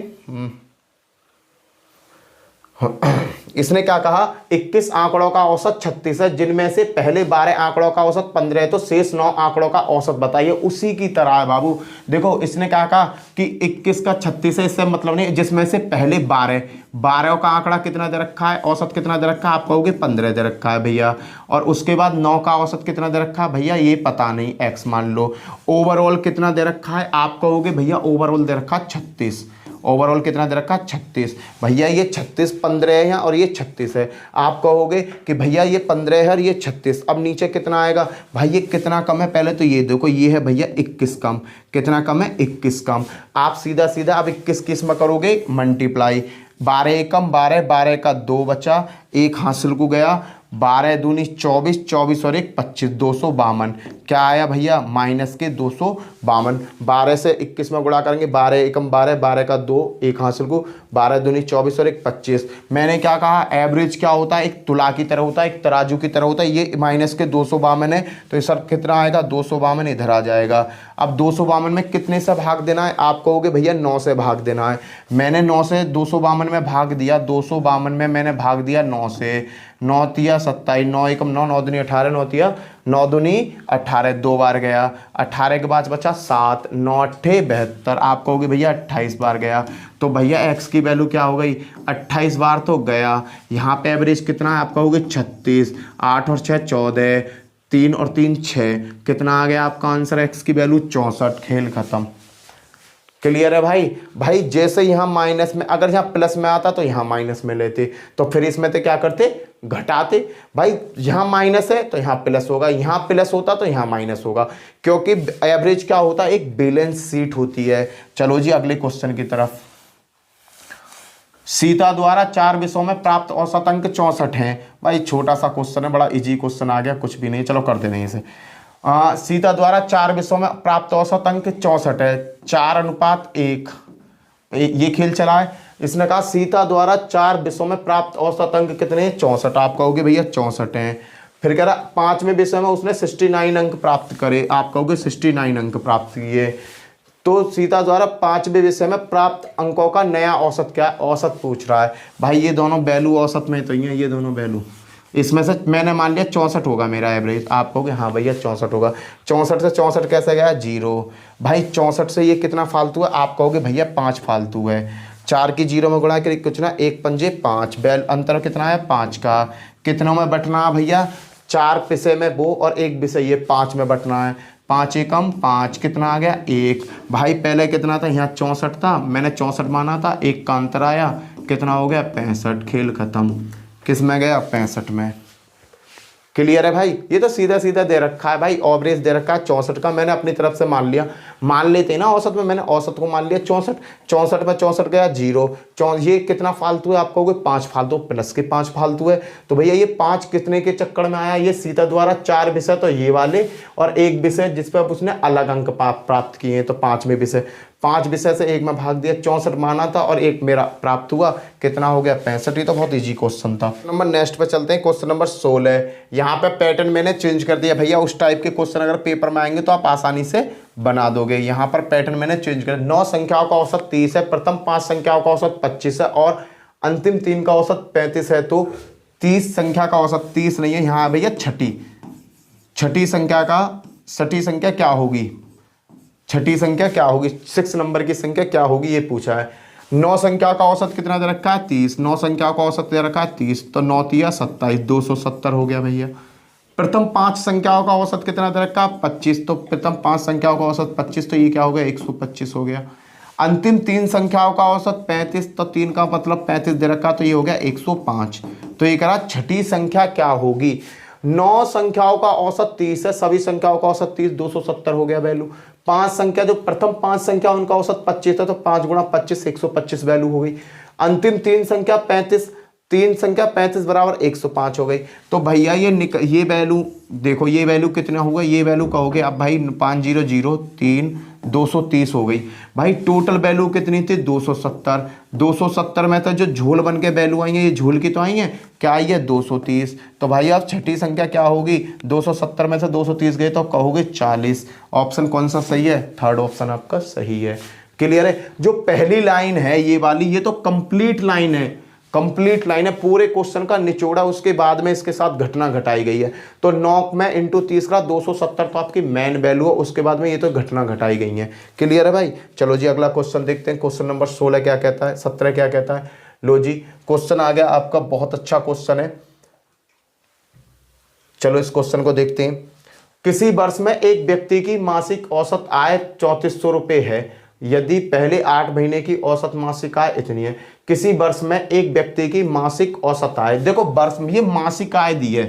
इसने क्या कहा, 21 आंकड़ों का औसत 36 है जिनमें से पहले 12 आंकड़ों का औसत 15 है, तो शेष 9 आंकड़ों का औसत बताइए। उसी की तरह है बाबू। देखो इसने क्या कहा कि 21 का 36 है, इससे मतलब नहीं, जिसमें से पहले 12 का आंकड़ा कितना दे रखा है, औसत कितना दे रखा है, आप कहोगे 15 दे रखा है भैया। और उसके बाद 9 का औसत कितना दे रखा है भैया, ये पता नहीं, x मान लो। ओवरऑल कितना दे रखा है, आप कहोगे भैया ओवरऑल दे रखा है 36। ओवरऑल कितना दे रखा है, 36। भैया ये 36 15 है और ये 36 है। आप कहोगे कि भैया ये 15 है और ये 36। अब नीचे कितना आएगा भाई, ये कितना कम है, पहले तो ये देखो, ये है भैया 21 कम। कितना कम है, 21 कम। आप सीधा सीधा अब 21 किस में करोगे, मल्टीप्लाई। 12 एकम 12, 12 का 2 बचा, 1 हासिल को गया। 12 दूनी 24, 24 और 1 25, 252। क्या आया भैया, माइनस के 252। 12 से 21 में गुणा करेंगे, 12 एकम 12, 12 का 2, 1 हासिल को, 12 दूनी 24 और 1 25। मैंने क्या कहा, एवरेज क्या होता है, एक तुला की तरह होता है, एक तराजू की तरह होता है। ये माइनस के 252 है तो ये सर कितना आएगा, 252 इधर आ जाएगा। अब 252 में कितने से भाग देना है, आप कहोगे भैया 9 से भाग देना है। मैंने 9 से 252 में भाग दिया, 252 में मैंने भाग दिया 9 से। 9 तिया 27, 9 एकम 9, 9 दूनी 18, 9 तिया 9 दूनी 18, 2 बार गया। 18 के बाद बचा 7, 9 अट्ठे 72। आप कहोगे भैया 28 बार गया। तो भैया x की वैल्यू क्या हो गई, 28 बार तो गया। यहाँ पे एवरेज कितना है, आप कहोगे 36। 8 और 6 14, 3 और 3 6, कितना आ गया आपका आंसर, x की वैल्यू 64। खेल खत्म। क्लियर है भाई? भाई जैसे यहाँ माइनस में, अगर यहाँ प्लस में आता तो यहाँ माइनस में लेते, तो फिर इसमें तो क्या करते, घटाते। भाई यहाँ माइनस है तो यहाँ प्लस होगा, यहाँ प्लस होता तो यहाँ माइनस होगा, क्योंकि एवरेज क्या होता है, एक बैलेंस शीट होती है। चलो जी अगले क्वेश्चन की तरफ। सीता द्वारा 4 विषयों में प्राप्त औसत अंक 64 हैं। भाई छोटा सा क्वेश्चन है, बड़ा इजी क्वेश्चन आ गया, कुछ भी नहीं, चलो करते नहीं इसे। सीता द्वारा 4 विषयों में प्राप्त औसत अंक 64 है, 4:1। ये खेल चला है। इसने कहा सीता द्वारा 4 विषयों में प्राप्त औसत अंक कितने हैं, 64। आप कहोगे भैया 64 हैं। फिर कह रहा 5वें विषय में उसने 69 अंक प्राप्त करे, आप कहोगे 69 अंक प्राप्त किए। तो सीता द्वारा 5वें विषय में प्राप्त अंकों का नया औसत क्या है, औसत पूछ रहा है। भाई ये दोनों वैल्यू औसत में तो ही है, ये दोनों वैल्यू, इसमें से मैंने मान लिया 64 होगा मेरा एवरेज। आप कहोगे हाँ भैया 64 होगा। 64 से 64 कैसे गया, 0। भाई 64 से ये कितना फालतू है, आप कहोगे भैया 5 फालतू है। 4 की 0 में गुणा करिए, कुछ ना, 1 पंजे 5, बैल अंतर कितना है, 5 का। कितनों में बटना है भैया, 4 विषय में वो और 1 विषय ये 5 में बटना है। 5 एकम 5, कितना आ गया, 1। भाई पहले कितना था, यहाँ 64 था, मैंने 64 माना था, 1 का अंतर आया, कितना हो गया, 65। खेल खत्म। किस में गया, 65 में। क्लियर है भाई? ये तो सीधा सीधा दे रखा है भाई, एवरेज दे रखा है 64 का, मैंने अपनी तरफ से मान लिया। मान लेते हैं ना औसत में, मैंने औसत को मान लिया 64। 64 में 64 गया 0। ये कितना फालतू है, आप कहोगे 5 फालतू, प्लस के 5 फालतू है। तो भैया ये 5 कितने के चक्कर में आया, ये सीता द्वारा 4 विषय तो ये वाले, और 1 विषय जिस पर उसने अलग अंक प्राप्त किए हैं, तो 5वें विषय। 5 विषय से 1 में भाग दिया, 64 माना था और 1 मेरा प्राप्त हुआ, कितना हो गया 65। ये तो बहुत इजी क्वेश्चन था। नंबर नेक्स्ट पे चलते हैं, क्वेश्चन नंबर 16। यहाँ पे पैटर्न मैंने चेंज कर दिया भैया, उस टाइप के क्वेश्चन अगर पेपर में आएंगे तो आप आसानी से बना दोगे। यहाँ पर पैटर्न मैंने चेंज कर, 9 संख्याओं का औसत 30 है, प्रथम 5 संख्याओं का औसत 25 है और अंतिम 3 का औसत 35 है। तो 30 संख्या का औसत 30 नहीं है, यहाँ भैया छठी संख्या क्या होगी, छठी संख्या क्या होगी, 6 नंबर की संख्या क्या होगी ये पूछा है। 9 संख्या का औसत कितना दे रखा है 30, 9 संख्या का औसत दे रखा है 30, तो 9 तिया 27, 270 हो गया भैया। प्रथम 5 संख्याओं का औसत कितना दे रखा है 25, तो प्रथम 5 संख्याओं का औसत 25, तो ये क्या हो गया 125 हो गया। अंतिम 3 संख्याओं का औसत 35, तो 3 का मतलब 35 दे रखा, तो ये हो गया 105। तो ये करा छठी संख्या क्या होगी। 9 संख्याओं का औसत 30 है, सभी संख्याओं का औसत 30, 270 हो गया वैल्यू। 5 संख्या जो प्रथम 5 संख्या उनका औसत 25 है, तो 5 गुणा 25 125 वैल्यू हो गई। अंतिम 3 संख्या 35, 3 संख्या 35 बराबर 105 हो गई। तो भैया ये वैल्यू देखो, ये वैल्यू कितना होगा, ये वैल्यू कहोगे अब भाई 5003 230 हो गई। भाई टोटल वैल्यू कितनी थी 270, 270 में तो जो झोल बन के वैल्यू आई है ये झोल की तो आई है, क्या आई है 230। तो भाई अब छठी संख्या क्या होगी, 270 में से 230 गए तो कहोगे 40। ऑप्शन कौन सा सही है, थर्ड ऑप्शन आपका सही है। क्लियर है। जो पहली लाइन है ये वाली, ये तो कंप्लीट लाइन है, कंप्लीट लाइन है, पूरे क्वेश्चन का निचोड़ा उसके बाद में इसके साथ घटना घटाई गई है। तो 9 में इंटू 30 का 270 तो आपकी मेन वैल्यू है, उसके बाद में ये तो घटना घटाई गई है। क्लियर है भाई। चलो जी अगला क्वेश्चन देखते हैं, क्वेश्चन नंबर 16 क्या कहता है, 17 क्या कहता है। लो जी क्वेश्चन आ गया आपका, बहुत अच्छा क्वेश्चन है। चलो इस क्वेश्चन को देखते हैं। किसी वर्ष में एक व्यक्ति की मासिक औसत आय 3400 रुपये है, यदि पहले 8 महीने की औसत मासिक आय इतनी है। किसी वर्ष में एक व्यक्ति की मासिक औसत आय, देखो वर्ष में ये मासिक आय दी है,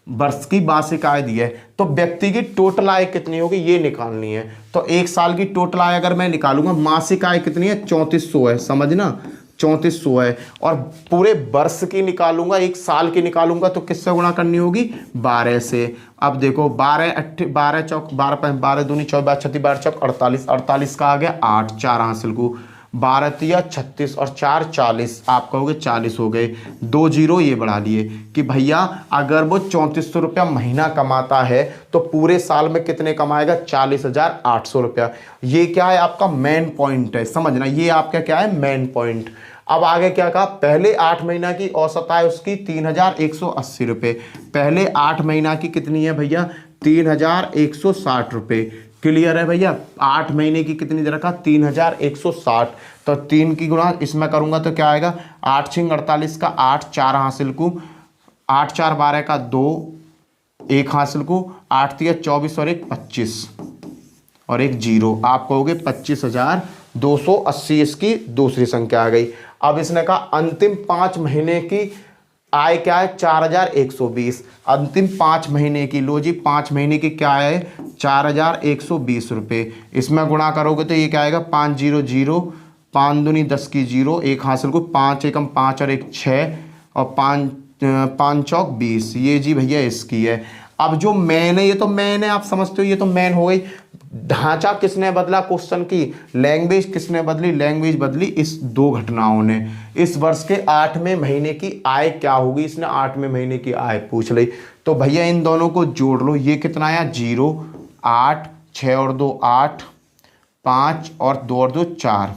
वर्ष की मासिक आय दी है, तो व्यक्ति की टोटल आय कितनी होगी ये निकालनी है। तो 1 साल की टोटल आय अगर मैं निकालूंगा, मासिक आय कितनी है 3400 है, समझना 3400 है, और पूरे वर्ष की निकालूंगा, 1 साल की निकालूंगा तो किससे गुणा करनी होगी 12 से। अब देखो 12 चौक 12 दूनी 24 36 12 चौक 48, 48 का आ गया 8, 4 हासिल को, 12 तिया 36 और 4 40, आप कहोगे 40 हो गए। 2 जीरो ये बढ़ा लिए कि भैया अगर वो 3400 रुपया महीना कमाता है तो पूरे साल में कितने कमाएगा 40,800 रुपया। ये क्या है आपका मेन पॉइंट है, समझना ये आपका क्या है मेन पॉइंट। अब आगे क्या कहा, पहले 8 महीना की औसत आय उसकी 3180 रुपये, पहले 8 महीना की कितनी है भैया 3160 रुपये। क्लियर है भैया। 8 महीने की कितनी दे रखा 3160, तो 3 की गुणा इसमें करूंगा तो क्या आएगा 8 6 48 का 8, 4 हासिल को, 8 4 12 का 2, 1 हासिल को, 8 3 24 और 1 25 और 1 जीरो, आप कहोगे 25,280 इसकी दूसरी संख्या आ गई। अब इसने कहा अंतिम 5 महीने की आय क्या है 4120, अंतिम 5 महीने की, लो जी 5 महीने की क्या है 4120 रुपये। इसमें गुणा करोगे तो ये क्या आएगा 500, 5 दूनी 10 की 0, 1 हासिल को, 5 एकम 5 और 1 6 और 5 चौक 20, ये जी भैया इसकी है। अब जो मैन है ये तो मैन है, आप समझते हो ये तो मैन हो गई। ढांचा किसने बदला क्वेश्चन की, लैंग्वेज किसने बदली, लैंग्वेज बदली इस 2 घटनाओं ने। इस वर्ष के 8वें महीने की आय क्या होगी, इसने 8वें महीने की आय पूछ ली। तो भैया इन दोनों को जोड़ लो, ये कितना आया 0, 8, 6 और 2 8, 5 और 2 और 2 4।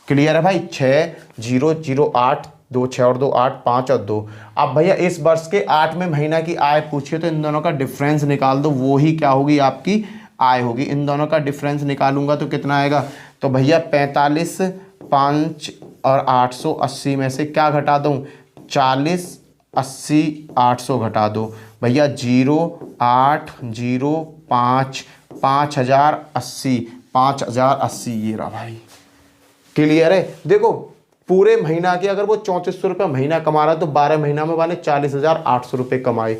क्लियर है भाई। 6 0 0 8 2 6 और 2 8 5 और 2। अब भैया इस वर्ष के 8वें महीना की आय पूछिए तो इन दोनों का डिफरेंस निकाल दो, वो ही क्या होगी आपकी आय होगी। इन दोनों का डिफरेंस निकालूंगा तो कितना आएगा, तो भैया 45 5 और 880 में से क्या घटा दूं 40 80 800 घटा दो भैया, 0 8 0 5 5080 ये रहा भाई। क्लियर है। देखो पूरे महीना की अगर वो 3400 रुपये महीना कमा रहा है तो 12 महीना में माने 40,800 रुपये कमाए।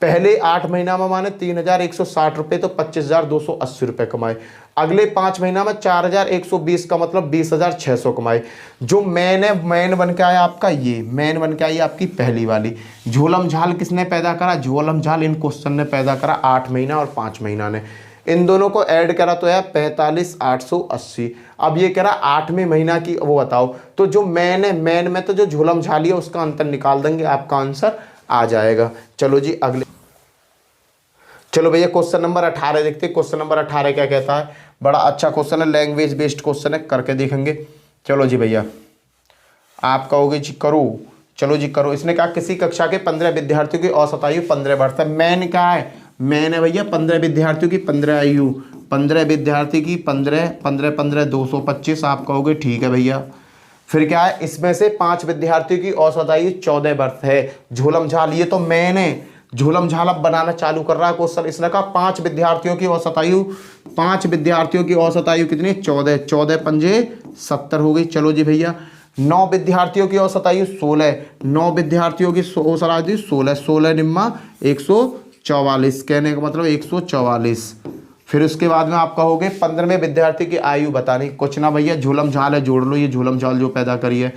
पहले 8 महीना में माने 3160 रुपये तो 25,280 रुपये कमाए। अगले 5 महीना में 4,120 का मतलब 20,600 कमाए। जो मैन है मैन बन के आया आपका, ये मैन बन के आई आपकी पहली वाली। झोलम झाल किसने पैदा करा, झोलम झाल इन क्वेश्चन ने पैदा करा 8 महीना और 5 महीना ने। इन दोनों को ऐड करा तो यार 45,880। अब ये कह रहा 8वें महीना की वो बताओ, तो जो मैन है, मैन में तो जो झोलम झाली है उसका अंतर निकाल देंगे, आपका आंसर आ जाएगा। चलो जी अगले, चलो भैया क्वेश्चन नंबर 18 देखते हैं। क्वेश्चन नंबर 18 क्या कहता है, बड़ा अच्छा क्वेश्चन है, लैंग्वेज बेस्ड क्वेश्चन है, करके देखेंगे। चलो जी भैया, आप कहोगे जी करो, चलो जी करो। इसने कहा किसी कक्षा के 15 विद्यार्थियों की औसत आयु 15 वर्ष है। मैंने कहा है, मैंने भैया 15 विद्यार्थियों की 15 आयु, 15 विद्यार्थी की 15 15 15 225। आप कहोगे ठीक है भैया। फिर क्या है, इसमें से 5 विद्यार्थियों की औसत आयु 14 वर्ष है। झोलम झाल, ये तो मैंने झोलम झाल अब बनाना चालू कर रहा है क्वेश्चन। इसने कहा 5 विद्यार्थियों की औसत आयु, 5 विद्यार्थियों की औसत आयु कितनी, 14, 14 पंजे 70 हो गई। चलो जी भैया, 9 विद्यार्थियों की औसत आयु 16, 9 विद्यार्थियों की औसत आयु 16, 16 निम्मा 144, कहने का मतलब 144। फिर उसके बाद में आप कहोगे 15वें विद्यार्थी की आयु बतानी। कुछ ना भैया, झोलम झाल है, जोड़ लो, ये झोलम झाल जो पैदा करी है,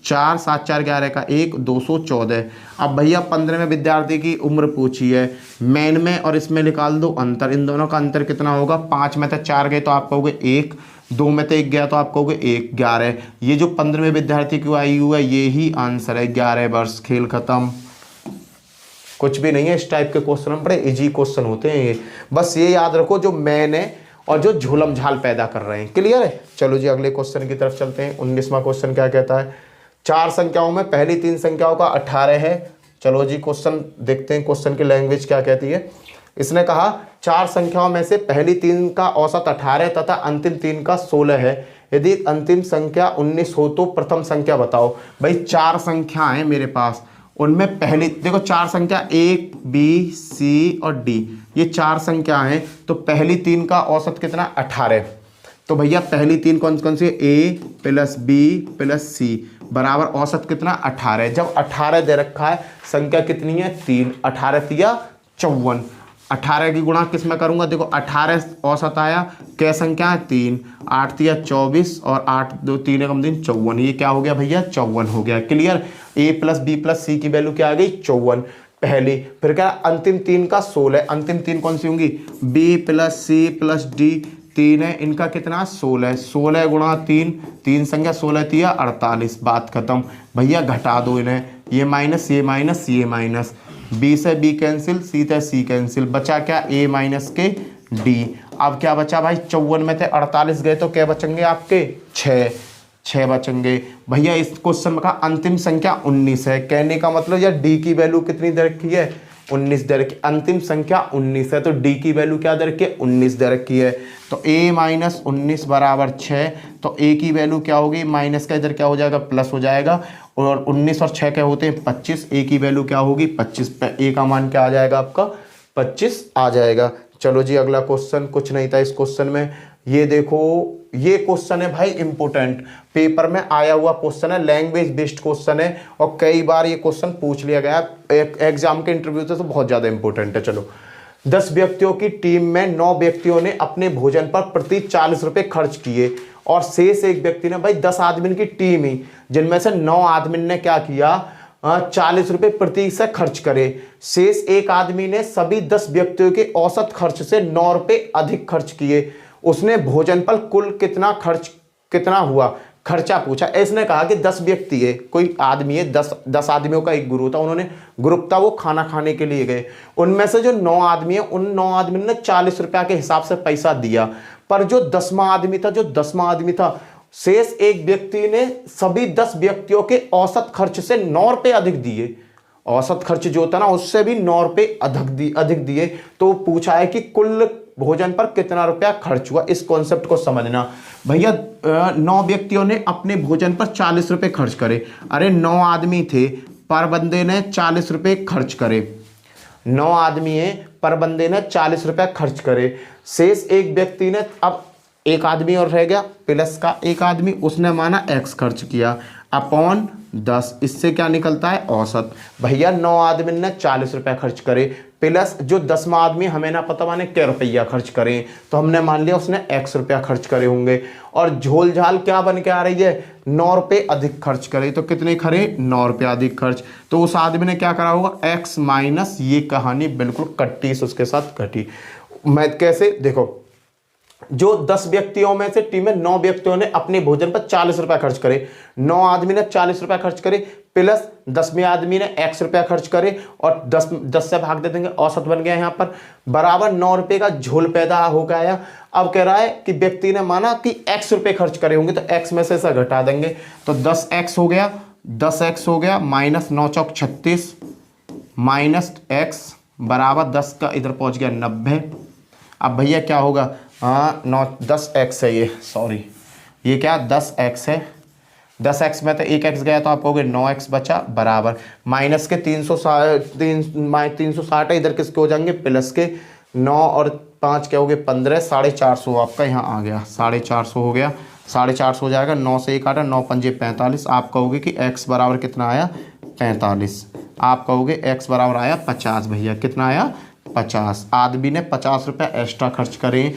4 7 4 11 का 1 214। अब भैया 15वें विद्यार्थी की उम्र पूछी है, मैन में और इसमें निकाल दो अंतर, इन दोनों का अंतर कितना होगा, 5 में से 4 गए तो आप कहोगे 1, 2 में से 1 गया तो आप कहोगे 1, 11। ये जो 15वें विद्यार्थी की आयु है ये ही आंसर है, 11 वर्ष। खेल खत्म, कुछ भी नहीं है। इस टाइप के क्वेश्चन बड़े इजी क्वेश्चन होते हैं ये, बस ये याद रखो जो मैंने और जो झोलम झाल पैदा कर रहे हैं। क्लियर है। चलो जी अगले क्वेश्चन की तरफ चलते हैं। 19वां क्वेश्चन क्या कहता है, 4 संख्याओं में पहली 3 संख्याओं का 18 है। चलो जी क्वेश्चन देखते हैं, क्वेश्चन की लैंग्वेज क्या कहती है। इसने कहा 4 संख्याओं में से पहली 3 का औसत 18 तथा अंतिम 3 का 16 है। यदि अंतिम संख्या 19 हो तो प्रथम संख्या बताओ। भाई 4 संख्याएं हैं मेरे पास, उनमें पहली देखो 4 संख्या A B C और D, ये 4 संख्या हैं। तो पहली 3 का औसत कितना, 18। तो भैया पहली 3 कौन कौन सी, A plus B plus C बराबर औसत कितना, 18। जब 18 दे रखा है, संख्या कितनी है, 3, 18 तिया 54। 18 की गुणा किस में करूंगा, देखो 18 औसत आया, क्या संख्या है, 3, 8 तिया 24 और 8 2 3 कम 3 54। ये क्या हो गया भैया, 54 हो गया। Clear. A plus B plus C की वैल्यू क्या आ गई, 54 पहली। फिर क्या, अंतिम 3 का 16, अंतिम 3 कौन सी होंगी, B plus C plus D 3 है, इनका कितना 16, 16 गुणा 3, 3 संख्या 16 तिया 48। बात खत्म भैया, घटा दो इन्हें, ये माइनस ये माइनस ये माइनस, B से B कैंसिल, C से C कैंसिल, बचा क्या, A माइनस के D। अब क्या बचा भाई, 54 में थे 48 गए तो क्या बचेंगे आपके, 6 बचेंगे। भैया इस क्वेश्चन का अंतिम संख्या 19 है, कहने का मतलब यार D की वैल्यू कितनी दे रखी है, 19 दे रखी, अंतिम संख्या 19 है तो D की वैल्यू क्या दे रखी है, 19 दे रखी है। तो A माइनस 19 बराबर 6, तो A की वैल्यू क्या होगी, माइनस का इधर क्या हो जाएगा, प्लस हो जाएगा, और 19 और 6 क्या होते हैं 25, A की वैल्यू क्या होगी 25, A का मान क्या आ जाएगा आपका 25 आ जाएगा। चलो जी अगला क्वेश्चन, कुछ नहीं था इस क्वेश्चन में, ये देखो ये क्वेश्चन है भाई इंपॉर्टेंट, पेपर में आया हुआ क्वेश्चन है, लैंग्वेज बेस्ड क्वेश्चन है और कई बार ये क्वेश्चन पूछ लिया गया एग्जाम के इंटरव्यू से, तो बहुत ज़्यादा इंपॉर्टेंट है। चलो 10 व्यक्तियों की टीम में 9 व्यक्तियों ने अपने भोजन पर प्रति 40 रुपये खर्च किए और शेष एक व्यक्ति ने, भाई 10 आदमी की टीम ही, जिनमें से 9 आदमी ने क्या किया, 40 रुपये प्रति से खर्च करे। शेष एक आदमी ने सभी 10 व्यक्तियों के औसत खर्च से 9 रुपये अधिक खर्च किए। उसने भोजन पर कुल कितना हुआ खर्चा पूछा। इसने कहा कि 10 व्यक्ति है, कोई आदमी है, 10 आदमियों का एक ग्रुप था, उन्होंने ग्रुप था, वो खाना खाने के लिए गए। उनमें से जो 9 आदमी है, उन 9 आदमी ने 40 रुपया के हिसाब से पैसा दिया, पर जो 10वां आदमी था, शेष एक व्यक्ति ने सभी 10 व्यक्तियों के औसत खर्च से 9 रुपये अधिक दिए। औसत खर्च जो था ना, उससे भी 9 रुपये अधिक दिए। तो पूछा है कि कुल भोजन पर कितना रुपया खर्च हुआ। इस कॉन्सेप्ट को समझना भैया। 9 व्यक्तियों ने अपने भोजन पर 40 रुपये खर्च करे। अरे 9 आदमी थे, पर बंदे ने 40 रुपये खर्च करे। 9 आदमी है, पर बंदे ने 40 रुपये खर्च करे। शेष एक व्यक्ति ने, अब एक आदमी और रह गया, प्लस का एक आदमी, उसने माना x खर्च किया अपॉन 10, इससे क्या निकलता है औसत। भैया 9 आदमी ने 40 रुपये खर्च करे, प्लस जो 10वां आदमी हमें ना पता माने क्या रुपया खर्च करें, तो हमने मान लिया उसने x रुपया खर्च करे होंगे। और झोल झाल क्या बन के आ रही है, 9 रुपये अधिक खर्च करे, तो कितने खरे, 9 रुपये अधिक खर्च। तो उस आदमी ने क्या करा होगा, x माइनस, ये कहानी बिल्कुल कट्टी से उसके साथ कटी। मैं कैसे देखो, जो 10 व्यक्तियों में से टीम में 9 व्यक्तियों ने अपने भोजन पर 40 रुपए खर्च करे, 9 आदमी ने 40 रुपए खर्च करे प्लस 10वें आदमी ने x रुपया खर्च करे और 10 से भाग दे देंगे, औसत बन गया यहाँ पर बराबर 9 रुपए का झोल पैदा हो गया। अब कह रहा है कि व्यक्ति ने माना कि x रुपए खर्च करे होंगे तो x में से ऐसा घटा देंगे तो 10x हो गया, 10x हो गया माइनस 9 चौक 36 माइनस x बराबर 10 का इधर पहुंच गया 90। अब भैया क्या होगा, हाँ 10x है ये, सॉरी ये क्या 10x है, 10x में तो 1x गया तो आप कहोगे 9x बचा बराबर माइनस के 360 है, इधर किसके हो जाएंगे प्लस के 9 और 5 क्या हो गए 15, 450 आपका यहाँ आ गया 450 हो गया, 450 हो जाएगा, 9 से 1 काटा 9 पंजे 45। आप कहोगे कि x बराबर कितना आया 45, आप कहोगे x बराबर आया 50। भैया कितना आया 50। आदमी ने 50 रुपये एक्स्ट्रा खर्च करे।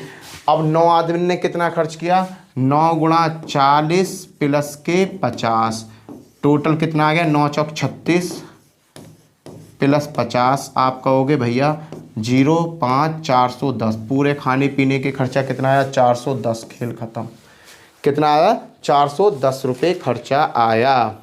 अब 9 आदमी ने कितना खर्च किया, 9 गुणा 40 प्लस के 50, टोटल कितना आ गया 9 चौक 36 प्लस 50। आप कहोगे भैया 0 5 410, पूरे खाने पीने के खर्चा कितना आया 410। खेल खत्म। कितना आया 410 रुपये खर्चा आया,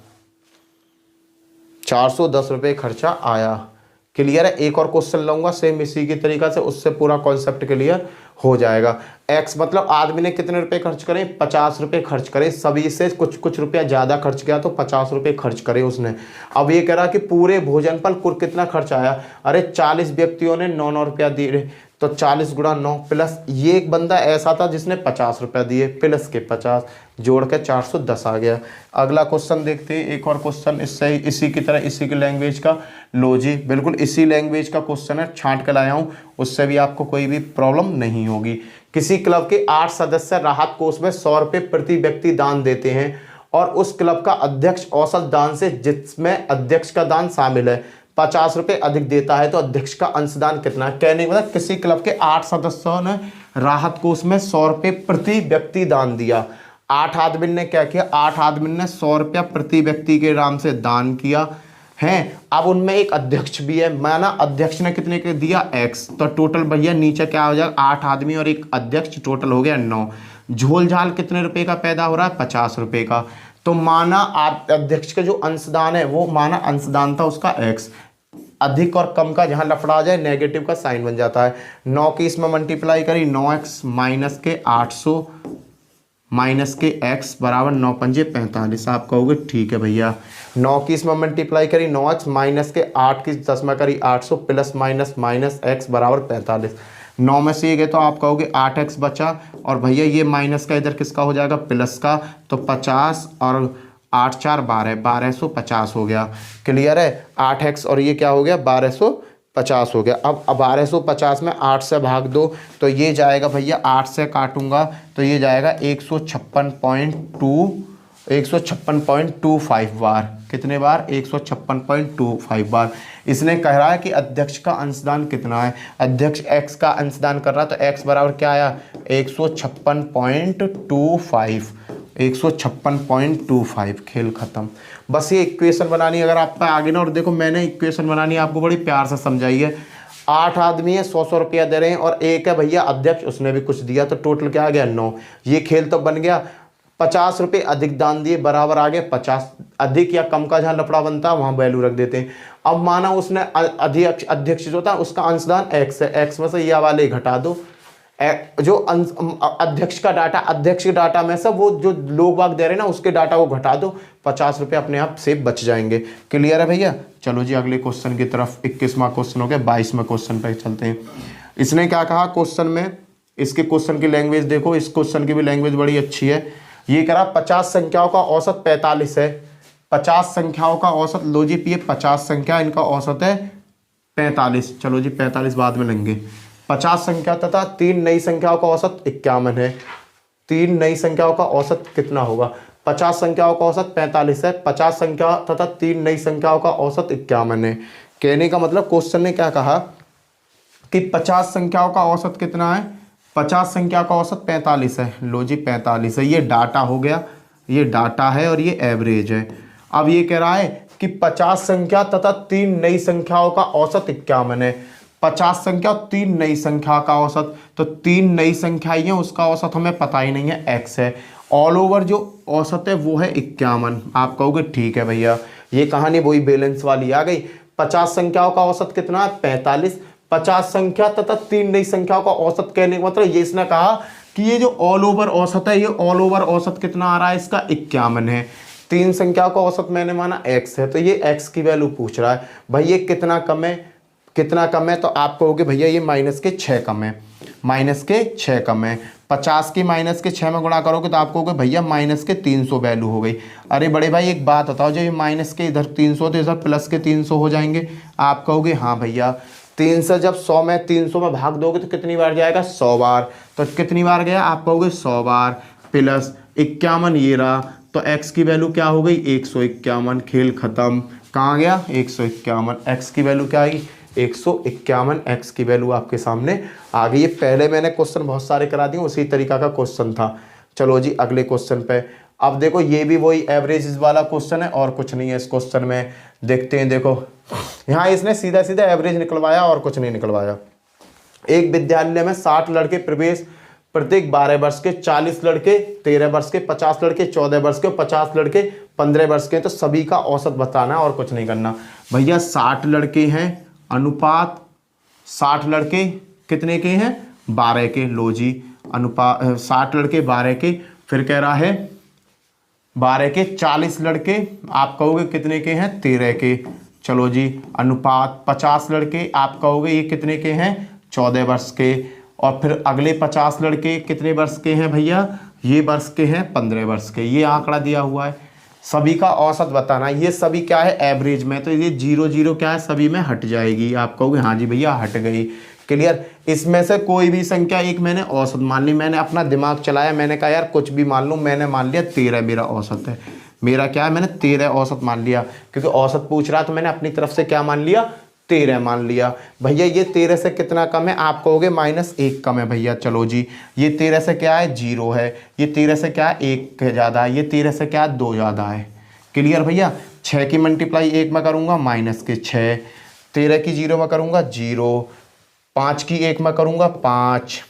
410 रुपये खर्चा आया। क्लियर है। एक और क्वेश्चन लूंगा सेम इसी की तरीका से, उससे पूरा कॉन्सेप्ट क्लियर हो जाएगा। x मतलब आदमी ने कितने रुपए खर्च करे 50 रुपये खर्च करे, सभी से कुछ रुपया ज़्यादा खर्च किया तो 50 रुपये खर्च करे उसने। अब ये कह रहा कि पूरे भोजन पर कुल कितना खर्च आया, अरे 40 व्यक्तियों ने 9 रुपया दिए तो 40 गुणा 9 प्लस ये एक बंदा ऐसा था जिसने 50 रुपया दिए प्लस के 50 जोड़ के 410 आ गया। अगला क्वेश्चन देखते हैं, एक और क्वेश्चन इससे इसी की तरह इसी की लैंग्वेज का। लो जी बिल्कुल इसी लैंग्वेज का क्वेश्चन है, छांट कर लाया हूँ, उससे भी आपको कोई भी प्रॉब्लम नहीं होगी। किसी क्लब के 8 सदस्य राहत कोष में 100 रुपये प्रति व्यक्ति दान देते हैं और उस क्लब का अध्यक्ष औसत दान से, जिसमें अध्यक्ष का दान शामिल है, 50 रुपये अधिक देता है तो अध्यक्ष का अंशदान कितना है। कहने का मतलब किसी क्लब के 8 सदस्यों ने राहत कोष में 100 रुपये प्रति व्यक्ति दान दिया। 8 आदमी ने क्या किया, 8 आदमी ने 100 रुपया प्रति व्यक्ति के नाम से दान किया है। अब उनमें एक अध्यक्ष भी है, माना अध्यक्ष ने कितने के दिया x, तो टोटल भैया नीचे क्या हो जाएगा 8 आदमी और एक अध्यक्ष, टोटल हो गया 9। झोल झाल कितने रुपए का पैदा हो रहा है 50 रुपए का। तो माना अध्यक्ष के जो अंशदान है वो माना अंशदान था उसका x, अधिक और कम का जहां लफड़ा आ जाए नेगेटिव का साइन बन जाता है। 9 की इसमें मल्टीप्लाई करी 9x माइनस के 800 माइनस के x बराबर 9 पंजे 45। आप कहोगे ठीक है भैया। 9 की इसमें मल्टीप्लाई करी 9x माइनस के 8 की 10 में करी 800 प्लस माइनस माइनस x बराबर 45। 9 में से ये गए तो आप कहोगे 8x बचा और भैया ये माइनस का इधर किसका हो जाएगा प्लस का, तो 50 और 8 4 12, 1250 हो गया। क्लियर है। 8x और ये क्या हो गया 1250 हो गया। अब 1250 में 8 से भाग दो तो ये जाएगा भैया, 8 से काटूंगा तो ये जाएगा 156.25 बार। कितने बार 156.25 बार। इसने कह रहा है कि अध्यक्ष का अंशदान कितना है, अध्यक्ष x का अंशदान कर रहा है तो x बराबर क्या आया 156.25। खेल खत्म। बस ये इक्वेशन बनानी अगर आपका आगे ना, और देखो मैंने इक्वेशन बनानी आपको बड़ी प्यार से समझाई है। 8 आदमी है 100 रुपया दे रहे हैं और एक है भैया अध्यक्ष, उसने भी कुछ दिया तो टोटल क्या आ गया 9। ये खेल तो बन गया। 50 रुपये अधिक दान दिए बराबर आ गए 50। अधिक या कम का जहाँ लफड़ा बनता है वहाँ वैल्यू रख देते हैं। अब माना उसने अध्यक्ष जो था उसका अंशदान x है, x में से ये वाले घटा दो, जो अध्यक्ष का डाटा, अध्यक्ष के डाटा में से वो जो लोग बाग दे रहे हैं ना उसके डाटा को घटा दो, 50 रुपये अपने आप से बच जाएंगे। क्लियर है भैया। चलो जी अगले क्वेश्चन की तरफ। 21वां क्वेश्चन हो गया, 22वें क्वेश्चन पे चलते हैं। इसने क्या कहा क्वेश्चन में, इसके क्वेश्चन की लैंग्वेज देखो, इस क्वेश्चन की भी लैंग्वेज बड़ी अच्छी है। ये करा 50 संख्याओं का औसत 45 है। 50 संख्याओं का औसत, लो जी ये 50 संख्या इनका औसत है 45। चलो जी 45 बाद में लेंगे। 50 संख्या तथा 3 नई संख्याओं का औसत 51 है। 3 नई संख्याओं का औसत कितना होगा, 50 संख्याओं का औसत 45 है, 50 संख्या तथा 3 नई संख्याओं का औसत 51 है। कहने का मतलब क्वेश्चन ने क्या कहा कि 50 संख्याओं का औसत कितना है, 50 संख्या का औसत 45 है। लो जी 45 है, ये डाटा हो गया, ये डाटा है और ये एवरेज है। अब ये कह रहा है कि 50 संख्या तथा 3 नई संख्याओं का औसत 51 है। 50 संख्या और 3 नई संख्या का औसत, तो 3 नई संख्याएं हैं उसका औसत हमें पता ही नहीं है, x है। ऑल ओवर जो औसत है वो है 51। आप कहोगे ठीक है भैया, ये कहानी वही बैलेंस वाली आ गई। 50 संख्याओं का औसत कितना है? 45। 50 संख्या तथा 3 नई संख्याओं का औसत कहने का मतलब ये इसने कहा कि ये जो ऑल ओवर औसत है, ये ऑल ओवर औसत कितना आ रहा है इसका? 51 है। 3 संख्याओं का औसत मैंने माना x है, तो ये x की वैल्यू पूछ रहा है। भाई ये कितना कम है, कितना कम है? तो आप कहोगे भैया ये -6 कम है, -6 कम है। 50 की -6 में गुणा करोगे तो आप कहोगे भैया -300 वैल्यू हो गई। अरे बड़े भाई एक बात बताओ, जब ये माइनस के इधर 300 तो इधर +300 हो जाएंगे। आप कहोगे हाँ भैया, 3 से जब 100 में 300 में भाग दोगे तो कितनी बार जाएगा? 100 बार। तो कितनी बार गया? आप कहोगे 100 बार। +51 ये रहा, तो x की वैल्यू क्या हो गई? 151। खेल खत्म। कहाँ गया? 151। x की वैल्यू क्या आई? 151। x की वैल्यू आपके सामने आ गई। ये पहले मैंने क्वेश्चन बहुत सारे करा दिए, उसी तरीका का क्वेश्चन था। चलो जी अगले क्वेश्चन पे। अब देखो ये भी वही एवरेज वाला क्वेश्चन है और कुछ नहीं है इस क्वेश्चन में। देखते हैं, देखो यहाँ इसने सीधा सीधा एवरेज निकलवाया और कुछ नहीं निकलवाया। एक विद्यालय में 60 लड़के प्रवेश, प्रत्येक 12 वर्ष के, 40 लड़के 13 वर्ष के, 50 लड़के 14 वर्ष के, 50 लड़के 15 वर्ष के, तो सभी का औसत बताना और कुछ नहीं करना। भैया 60 लड़के हैं, अनुपात 60 लड़के कितने के हैं? 12 के। लो जी, अनुपात 60 लड़के 12 के। फिर कह रहा है 12 के 40 लड़के, आप कहोगे कितने के हैं? 13 के। चलो जी, अनुपात 50 लड़के, आप कहोगे ये कितने के हैं? 14 वर्ष के। और फिर अगले 50 लड़के कितने वर्ष के हैं भैया? ये वर्ष के हैं 15 वर्ष के। ये आंकड़ा दिया हुआ है, सभी का औसत बताना। ये सभी क्या है? एवरेज में, तो ये 0 0 क्या है? सभी में हट जाएगी। आप कहोगे हाँ जी भैया हट गई। क्लियर? इसमें से कोई भी संख्या एक मैंने औसत मान ली, मैंने अपना दिमाग चलाया, मैंने कहा यार कुछ भी मान लूँ, मैंने मान लिया 13 मेरा औसत है। मेरा क्या है? मैंने 13 औसत मान लिया, क्योंकि औसत पूछ रहा तो मैंने अपनी तरफ से क्या मान लिया? 13 मान लिया। भैया ये 13 से कितना कम है? आप कहोगे -1 कम है भैया। चलो जी, ये 13 से क्या है? 0 है। ये 13 से क्या है? 1 ज़्यादा है। ये 13 से क्या है? 2 ज़्यादा है। क्लियर भैया? 6 की मल्टीप्लाई 1 में करूँगा -6, 13 की 0 में करूँगा 0, 5 की 1 में करूँगा 5,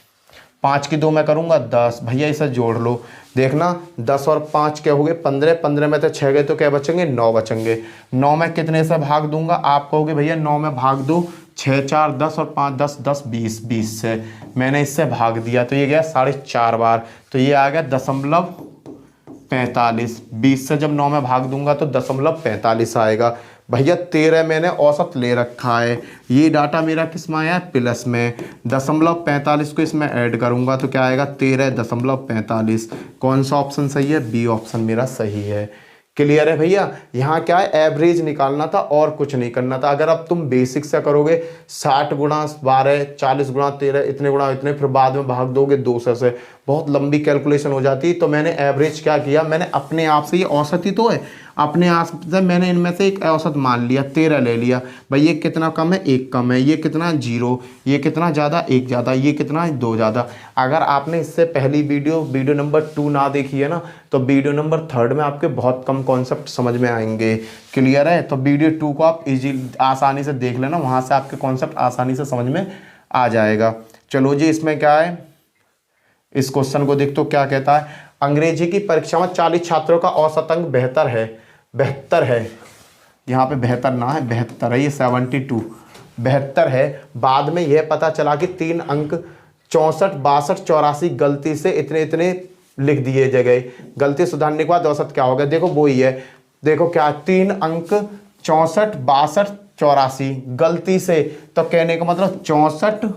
5 की 2 में करूँगा 10। भैया इसे जोड़ लो, देखना 10 और 5 क्या हो गए? 15, 15 में तो 6 गए तो क्या बचेंगे? 9 बचेंगे। 9 में कितने से भाग दूंगा? आप कहोगे भैया 9 में भाग दो, 6 4 10 और 5 10 10 20, 20 से मैंने इससे भाग दिया तो ये गया 4.5 बार, तो ये आ गया 0.45। 20 से जब 9 में भाग दूंगा तो 0.45 आएगा। भैया 13 मैंने औसत ले रखा है, ये डाटा मेरा किस में आया है? प्लस में। 0.45 को इसमें ऐड करूंगा तो क्या आएगा? 13.45। कौन सा ऑप्शन सही है? बी ऑप्शन मेरा सही है। क्लियर है भैया? यहाँ क्या है? एवरेज निकालना था और कुछ नहीं करना था। अगर अब तुम बेसिक से करोगे 60 गुणा 12, 40 गुणा 13, इतने गुणा इतने, फिर बाद में भाग दोगे 200 से, बहुत लंबी कैलकुलेशन हो जाती है। तो मैंने एवरेज क्या किया? मैंने अपने आप से, ये औसत ही तो है, अपने आप से मैंने इनमें से एक औसत मान लिया, 13 ले लिया। भाई ये कितना कम है? 1 कम है। ये कितना? 0। ये कितना ज़्यादा? 1 ज़्यादा। ये कितना? 2 ज़्यादा। अगर आपने इससे पहली वीडियो नंबर 2 ना देखी है ना, तो वीडियो नंबर 3 में आपके बहुत कम कॉन्सेप्ट समझ में आएंगे। क्लियर है? तो वीडियो 2 को आप आसानी से देख लेना, वहाँ से आपके कॉन्सेप्ट आसानी से समझ में आ जाएगा। चलो जी, इसमें क्या है? इस क्वेश्चन को देख तो क्या कहता है? अंग्रेजी की परीक्षा में 40 छात्रों का औसत अंक 72 है। यहाँ पे 72 ना है, 72 है। ये 72 72 है। बाद में यह पता चला कि 3 अंक 64, 62, 84 गलती से इतने इतने लिख दिए गए। गलती सुधारने के बाद औसत क्या होगा? देखो वो ही है, देखो क्या 3 अंक 64, 62, 84 गलती से, तो कहने का मतलब 64,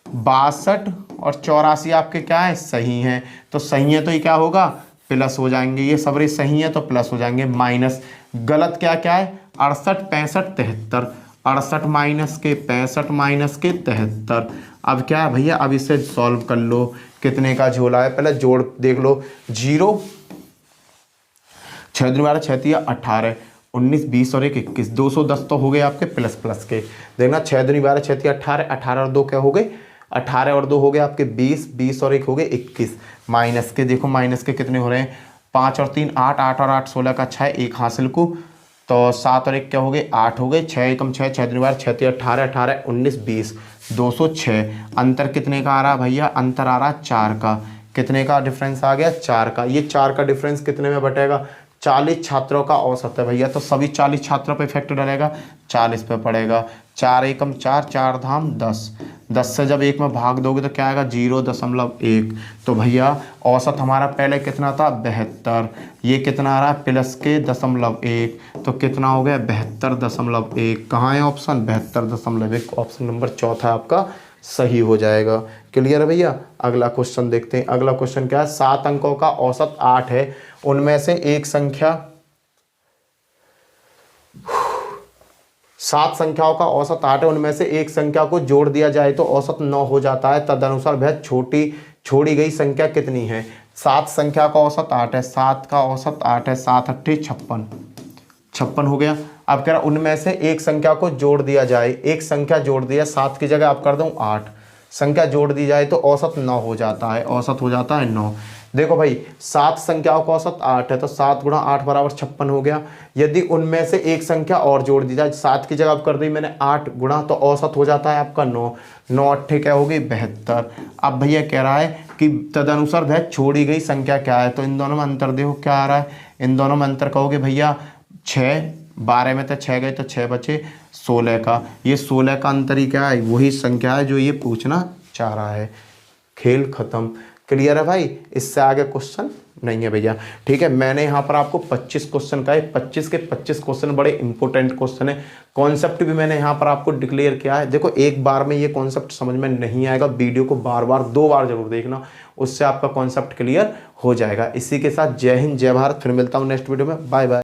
62 और 84 आपके क्या है? सही हैं। तो सही है तो ये क्या होगा? प्लस हो जाएंगे। ये सबरे सही है तो प्लस हो जाएंगे। माइनस गलत क्या क्या है? 68, 65, 73। 68 माइनस के 65 माइनस के 73। अब क्या है भैया? अब इसे सॉल्व कर लो। कितने का झोला है? पहले जोड़ देख लो। 0, 6 दूनी 12, 6 तिया 18, 19, 20 और 1 21, 210 तो हो गए आपके प्लस प्लस के। देखना 6 दूनी 12, 6 तिया 18, 18 और 2 क्या हो गए? 18 और 2 हो गए आपके 20, 20 और 1 हो गए 21। माइनस के देखो, माइनस के कितने हो रहे हैं? 5 और 3 8, 8 और 8 16 का 6, 1 हासिल को तो 7 और 1 क्या हो गए 8 हो गए, 6 एकम 6, 6 दूनी 12, 6 3 18, 18 19 20, 206। अंतर कितने का आ रहा है भैया, अंतर आ रहा है 4 का। कितने का डिफरेंस आ गया, 4 का। ये 4 का डिफरेंस कितने में बटेगा, 40 छात्रों का औसत है भैया, तो सभी 40 छात्रों पे इफेक्ट डालेगा, 40 पे पड़ेगा। 4 एकम 4, 4 धाम 10, 10 से जब 1 में भाग दोगे तो क्या आएगा 0.1। तो भैया औसत हमारा पहले कितना था 72, ये कितना आ रहा है प्लस के 0.1, तो कितना हो गया 72.1। कहाँ है ऑप्शन 72.1, ऑप्शन नंबर चौथा आपका सही हो जाएगा। क्लियर है भैया। अगला क्वेश्चन देखते हैं। अगला क्वेश्चन क्या है, 7 अंकों का औसत 8 है, उनमें से एक संख्या 7 संख्याओं का औसत 8 है, उनमें से एक संख्या को जोड़ दिया जाए तो औसत 9 हो जाता है, तदनुसार वह छोड़ी गई संख्या कितनी है। 7 संख्या का औसत 8 है, 7 का औसत 8 है, 7 अट्ठे 56, 56 हो गया। अब कह रहा उनमें से एक संख्या को जोड़ दिया जाए, एक संख्या जोड़ दिया, 7 की जगह आप कर दूं 8, संख्या जोड़ दी जाए तो औसत 9 हो जाता है, औसत हो जाता है 9। देखो भाई 7 संख्याओं का औसत 8 है, तो 7 गुणा 8 बराबर 56 हो गया। यदि उनमें से एक संख्या और जोड़ दी जाए, 7 की जगह आप कर दी मैंने 8 गुणा, तो औसत हो जाता है आपका 9, 9 अट्ठे क्या होगी 72। अब भैया कह रहा है कि तदनुसार वह छोड़ी गई संख्या क्या है, तो इन दोनों में अंतर देखो क्या आ रहा है, इन दोनों में अंतर कहोगे भैया 6, 12 में तो 6 गए तो 6 बचे, 16 का। ये 16 का अंतर ही क्या है, वही संख्या है जो ये पूछना चाह रहा है। खेल खत्म। क्लियर है भाई, इससे आगे क्वेश्चन नहीं है भैया। ठीक है, मैंने यहाँ पर आपको 25 क्वेश्चन का है, 25 के 25 क्वेश्चन बड़े इंपॉर्टेंट क्वेश्चन है। कॉन्सेप्ट भी मैंने यहाँ पर आपको डिक्लेयर किया है। देखो एक बार में ये कॉन्सेप्ट समझ में नहीं आएगा, वीडियो को बार बार 2 बार जरूर देखना, उससे आपका कॉन्सेप्ट क्लियर हो जाएगा। इसी के साथ जय हिंद जय भारत, फिर मिलता हूँ नेक्स्ट वीडियो में, बाय बाय।